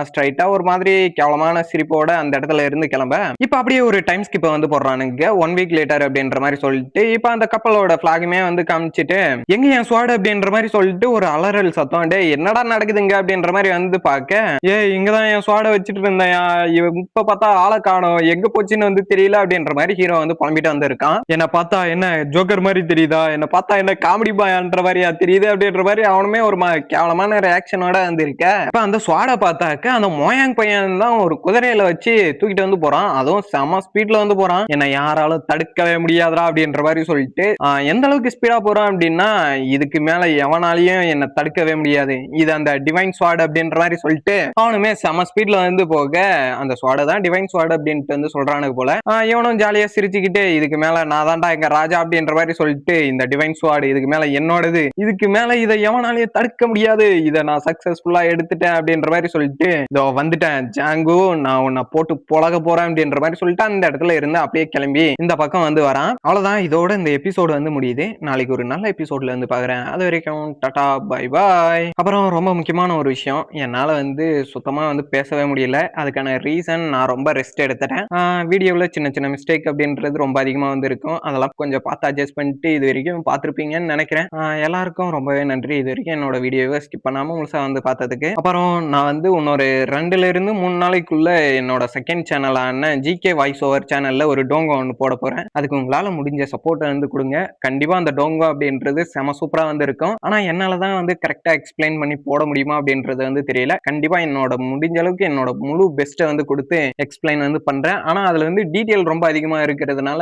ஸ்ட்ரைட்டா ஒரு மாதிரி கேவலமான சிரிப்போட அந்த இடத்துல இருந்து கிளம்ப இப்ப அப்படியே ஒரு டைம் ஸ்கிப் வந்து போடுறானுங்க 1 வீக் லேட்டர் அப்படின்ற மாதிரி சொல்லிட்டு இப்ப அந்த கப்பலோட பிளாகுமே வந்து காமிச்சிட்டு எங்க என் ஸ்வாட் அப்படின்ற மாதிரி சொல்லிட்டு ஒரு அலறல் சத்தம், என்னடா நடக்குதுங்க அப்படின்ற மாதிரி வந்து பார்க்க இங்கதான் என் ஸ்வாட வச்சுட்டு இருந்தேன், இப்ப பார்த்தா ஆளை காணோம், எங்க போச்சுன்னு வந்து தெரியல அப்படின்ற மாதிரி ஹீரோ வந்து புலம்பிட்டு வந்து இருக்கான். என்ன பார்த்தா என்ன ஜோக்கர் மாதிரி தெரியுதா, என்ன பார்த்தா என்ன காமெடி பாயன்ற மாதிரியா தெரியுது அப்படின்ற மாதிரி அவனுமே ஒரு கேவலமான ரியாக்ஷனோட வந்து இருக்க இப்ப அந்த ஸ்வாட பார்த்தாக்க அந்த மோயாங் பையன் தான் ஒரு குதிரையில வச்சு தூக்கிட்டு வந்து போறான், அதுவும் செம ஸ்பீட்ல வந்து போறான், என்ன யாராலும் தடுக்கவே முடியாதா அப்படின்ற மாதிரி சொல்லிட்டு எந்த அளவுக்கு ஸ்பீடா போறான் அப்படின்னா இதுக்கு மேல எவனாலையும் என்ன தடுக்கவே முடியாது, இது அந்த டிவைன் ஸ்வாட் அப்படின்ற மாதிரி சொல்லிட்டு அவனுமே செம ஸ்பீட்ல வந்து போக அந்த ஸ்வாட தான் டிவைன் ஸ்வாட் அப்படின்ட்டு வந்து சொல்றானுக்கு போல. இவனும் ஜாலியா சிரிச்சுக்கிட்டு இதுக்கு மேல நான் தான்டா எங்க ராஜா அப்படின்ற மாதிரி சொல்லிட்டு இந்த டிவைன் ஸ்வாட் இதுக்கு மேல என்னோடது, இதுக்கு மேல இதை எவனாலையும் தடுக்க முடியாது, இதை நான் சக்சஸ்ஃபுல்லா எடுத்துட்டேன் அப்படின்ற மாதிரி சொல்லிட்டு இதோ வந்துட்டேன் ஜாங்கு, நான் உன்னை போட்டு பொழக போறேன் அப்படின்ற மாதிரி சொல்லிட்டு அந்த இடத்துல இருந்து அப்படியே கிளம்பி இந்த பக்கம் வந்து வரான். அவ்வளவுதான், இதோட இந்த எபிசோடு வந்து முடியுது. நாளைக்கு ஒரு நல்ல எபிசோட்ல வந்து பாக்குறேன். அது வரைக்கும் டாடா பை பாய். அப்புறம் ரொம்ப முக்கியமான ஒரு விஷயம், என்னால வந்து சுத்தமா வந்து பேசவே முடியல, அதுக்கான ரீசன் நான் ரொம்ப ரெஸ்ட் எடுத்துட்டேன். வீடியோல சின்ன சின்ன மிஸ்டேக் அப்படின்றது ரொம்ப அதிகமா வந்து இருக்கும், அதெல்லாம் கொஞ்சம் பார்த்து அட்ஜஸ்ட் பண்ணிட்டு இது வரைக்கும் பார்த்துருப்பீங்கன்னு நினைக்கிறேன். எல்லாருக்கும் ரொம்பவே நன்றி இது வரைக்கும் என்னோட வீடியோவை ஸ்கிப் பண்ணாம முழுசா வந்து பார்த்ததுக்கு. அப்புறம் நான் வந்து இன்னொரு 2ல இருந்து 3 நாளைக்குள்ள என்னோட செகண்ட் சேனலான ஜிகே வாய்ஸ் ஓவர் சேனல்ல ஒரு டோங்கோ ஒன்று போட போறேன். அதுக்கு உங்களால முடிஞ்ச சப்போர்ட்டை வந்து கொடுங்க. கண்டிப்பா அந்த டோங்கோ அப்படின்றது செம சூப்பரா வந்து இருக்கும், ஆனா என்னால தான் வந்து கரெக்டா எக்ஸ்பிளைன் பண்ணி போட முடியுமா அப்படின்றது வந்து தெரியல. கண்டிப்பா என்னோட முடிஞ்ச அளவுக்கு என்னோட முழு பெஸ்ட்டை வந்து கொடுத்து எக்ஸ்பிளைன் வந்து பண்றேன். ஆனா அதுல வந்து டீட்டெயில் ரொம்ப அதிகமா இருக்கிறதுனால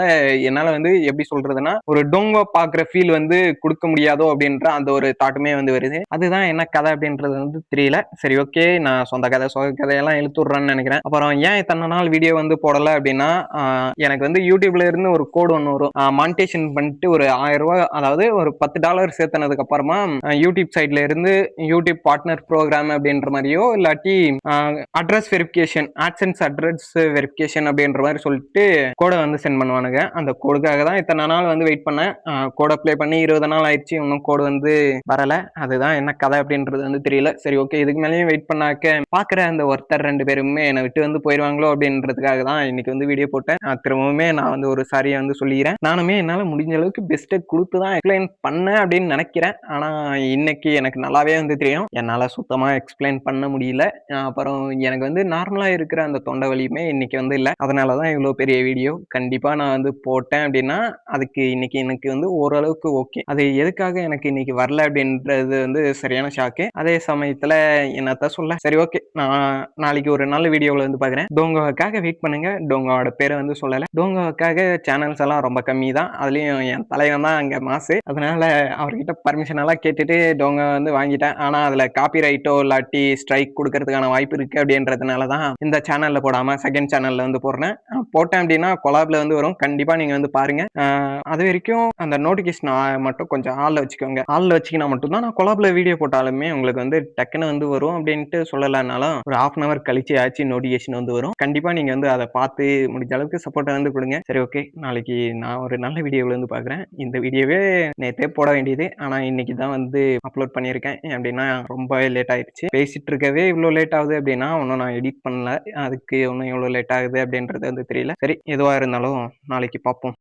என்னால வந்து எப்படி சொல்றதுன்னா ஒரு டோங்கோ பாக்குற ஃபீல் வந்து கொடுக்க முடியாதோ அப்படின்ற அந்த ஒரு தாட்டுமே வந்து வருது. அதுதான் என்ன கதை அப்படின்றது வந்து தெரியல. சரி ஓகே, நான் சொந்த கதை சோக கதையெல்லாம் இழுத்து விடுறேன்னு நினைக்கிறேன். அப்புறம் ஏன் இத்தனை நாள் வீடியோ வந்து போடல அப்படின்னா எனக்கு வந்து யூடியூப்ல இருந்து ஒரு கோடு ஒன்று வரும், மானிட்டேஷன் பண்ணிட்டு ஒரு 1000 ரூபாய், அதாவது ஒரு $10 சேர்த்தனதுக்கு அப்புறமா யூடியூப் சைட்ல இருந்து யூடியூப் பார்ட்னர் ப்ரோக்ராம் அப்படின்ற மாதிரியோ இல்லாட்டி அட்ரஸ் வெரிஃபிகேஷன், ஆட்சன்ஸ் அட்ரஸ் வெரிஃபிகேஷன் அப்படின்ற மாதிரி சொல்லிட்டு கோடை வந்து சென்ட் பண்ணுவானுங்க. அந்த கோடுக்காக தான் இத்தனை நாள் வந்து வெயிட் பண்ணேன். கோட் அப்ளை பண்ணி 20 நாள் ஆயிடுச்சு, இன்னும் கோடு வந்து வரல. அதுதான் என்ன கதை அப்படின்றது வந்து தெரியல. சரி ஓகே, இதுக்கு மேலேயும் வெயிட் பண்ணாக்க பாக்குற அந்த ஒருத்தர் 2 பேருமே என்னை விட்டு வந்து போயிடுவாங்களோ அப்படின்றதுக்காக தான் இன்னைக்கு வந்து வீடியோ போட்டேன். திரும்பவுமே நான் வந்து ஒரு சாரியை வந்து சொல்லிக்கிறேன். நானுமே என்னால முடிஞ்ச அளவுக்கு பெஸ்ட்டை கொடுத்து தான் எக்ஸ்பிளைன் பண்ணேன் அப்படின்னு நினைக்கிறேன். ஆனா இன்னைக்கு எனக்கு நல்லாவே வந்து தெரியும் என்னால சுத்தமா எக்ஸ்பிளைன் பண்ண முடியல. அப்புறம் எனக்கு வந்து நார்மலா இருக்கிற அந்த தொண்டை வலியுமே இன்னைக்கு வந்து இல்லை, அதனாலதான் இவ்வளவு பெரிய வீடியோ கண்டிப்பா நான் வந்து போட்டேன் அப்படின்னா அதுக்கு இன்னைக்கு எனக்கு வந்து ஓரளவுக்கு ஓகே. அது எதுக்காக எனக்கு இன்னைக்கு வரல அப்படின்றது வந்து சரியான ஷாக்கு. அதே சமயத்துல என்னத்த சொல்ல, சரி ஓகே, நான் நாளைக்கு ஒரு நல்ல வீடியோவில் வந்து பாக்குறேன். டோங்கோவுக்காக வெயிட் பண்ணுங்க. டோங்கோவோட பேரை வந்து சொல்லலை, டோங்கோவுக்காக சேனல்ஸ் எல்லாம் ரொம்ப கம்மி தான், அதுலயும் என் தலைவன் தான் அங்க மாசு, அதனால அவர்கிட்ட பர்மிஷன் எல்லாம் கேட்டுட்டு டோங்கோ வந்து வாங்கிட்டேன். ஆனா அதுல காப்பி ரைட்டோ இல்லாட்டி ஸ்ட்ரைக் கொடுக்கறதுக்கான வாய்ப்பு இருக்கு அப்படின்றதுனாலதான் இந்த சேனல்ல போடாம செகண்ட் சேனல்ல வந்து போடுறேன். போட்டேன் அப்படின்னா கொலாப்ல வந்து வரும், கண்டிப்பா நீங்க வந்து பாருங்க. அது வரைக்கும் அந்த நோட்டிபிகேஷன் மட்டும் கொஞ்சம் ஆள்ல வச்சுக்கோங்க. ஆள்ல வச்சுக்கினா அப்படின்னா மட்டும் தான் நான் கொலாப்ல வீடியோ போட்டாலுமே உங்களுக்கு வந்து டக்குன்னு வந்து வரும். அப்படின்ட்டு சொல்லலைன்னாலும் ஒரு 1/2 அன் ஹவர் கழிச்சு ஆச்சு நோட்டிஃபிகேஷன் வந்து வரும். கண்டிப்பா நீங்க வந்து அத பார்த்து முடிஞ்ச அளவுக்கு சப்போர்ட்ட வந்து குடுங்க. சரி ஓகே. நாளைக்கு நான் ஒரு நல்ல வீடியோல வந்து பார்க்குறேன். இந்த வீடியோவே நேத்தே போட வேண்டியது. ஆனா இன்னைக்கு தான் வந்து அப்லோட் பண்ணியிருக்கேன். ஏன் அப்படின்னா ரொம்பவே லேட் ஆயிருச்சு. பேசிட்டு இருக்கவே இவ்ளோ லேட் ஆகுது அப்படின்னா, இன்னும் நான் எடிட் பண்ணல. அதுக்கு இன்னும் எவ்வளோ லேட் ஆகுது அப்படின்றது வந்து தெரியல. சரி எதுவா இருந்தாலும் நாளைக்கு பார்ப்போம்.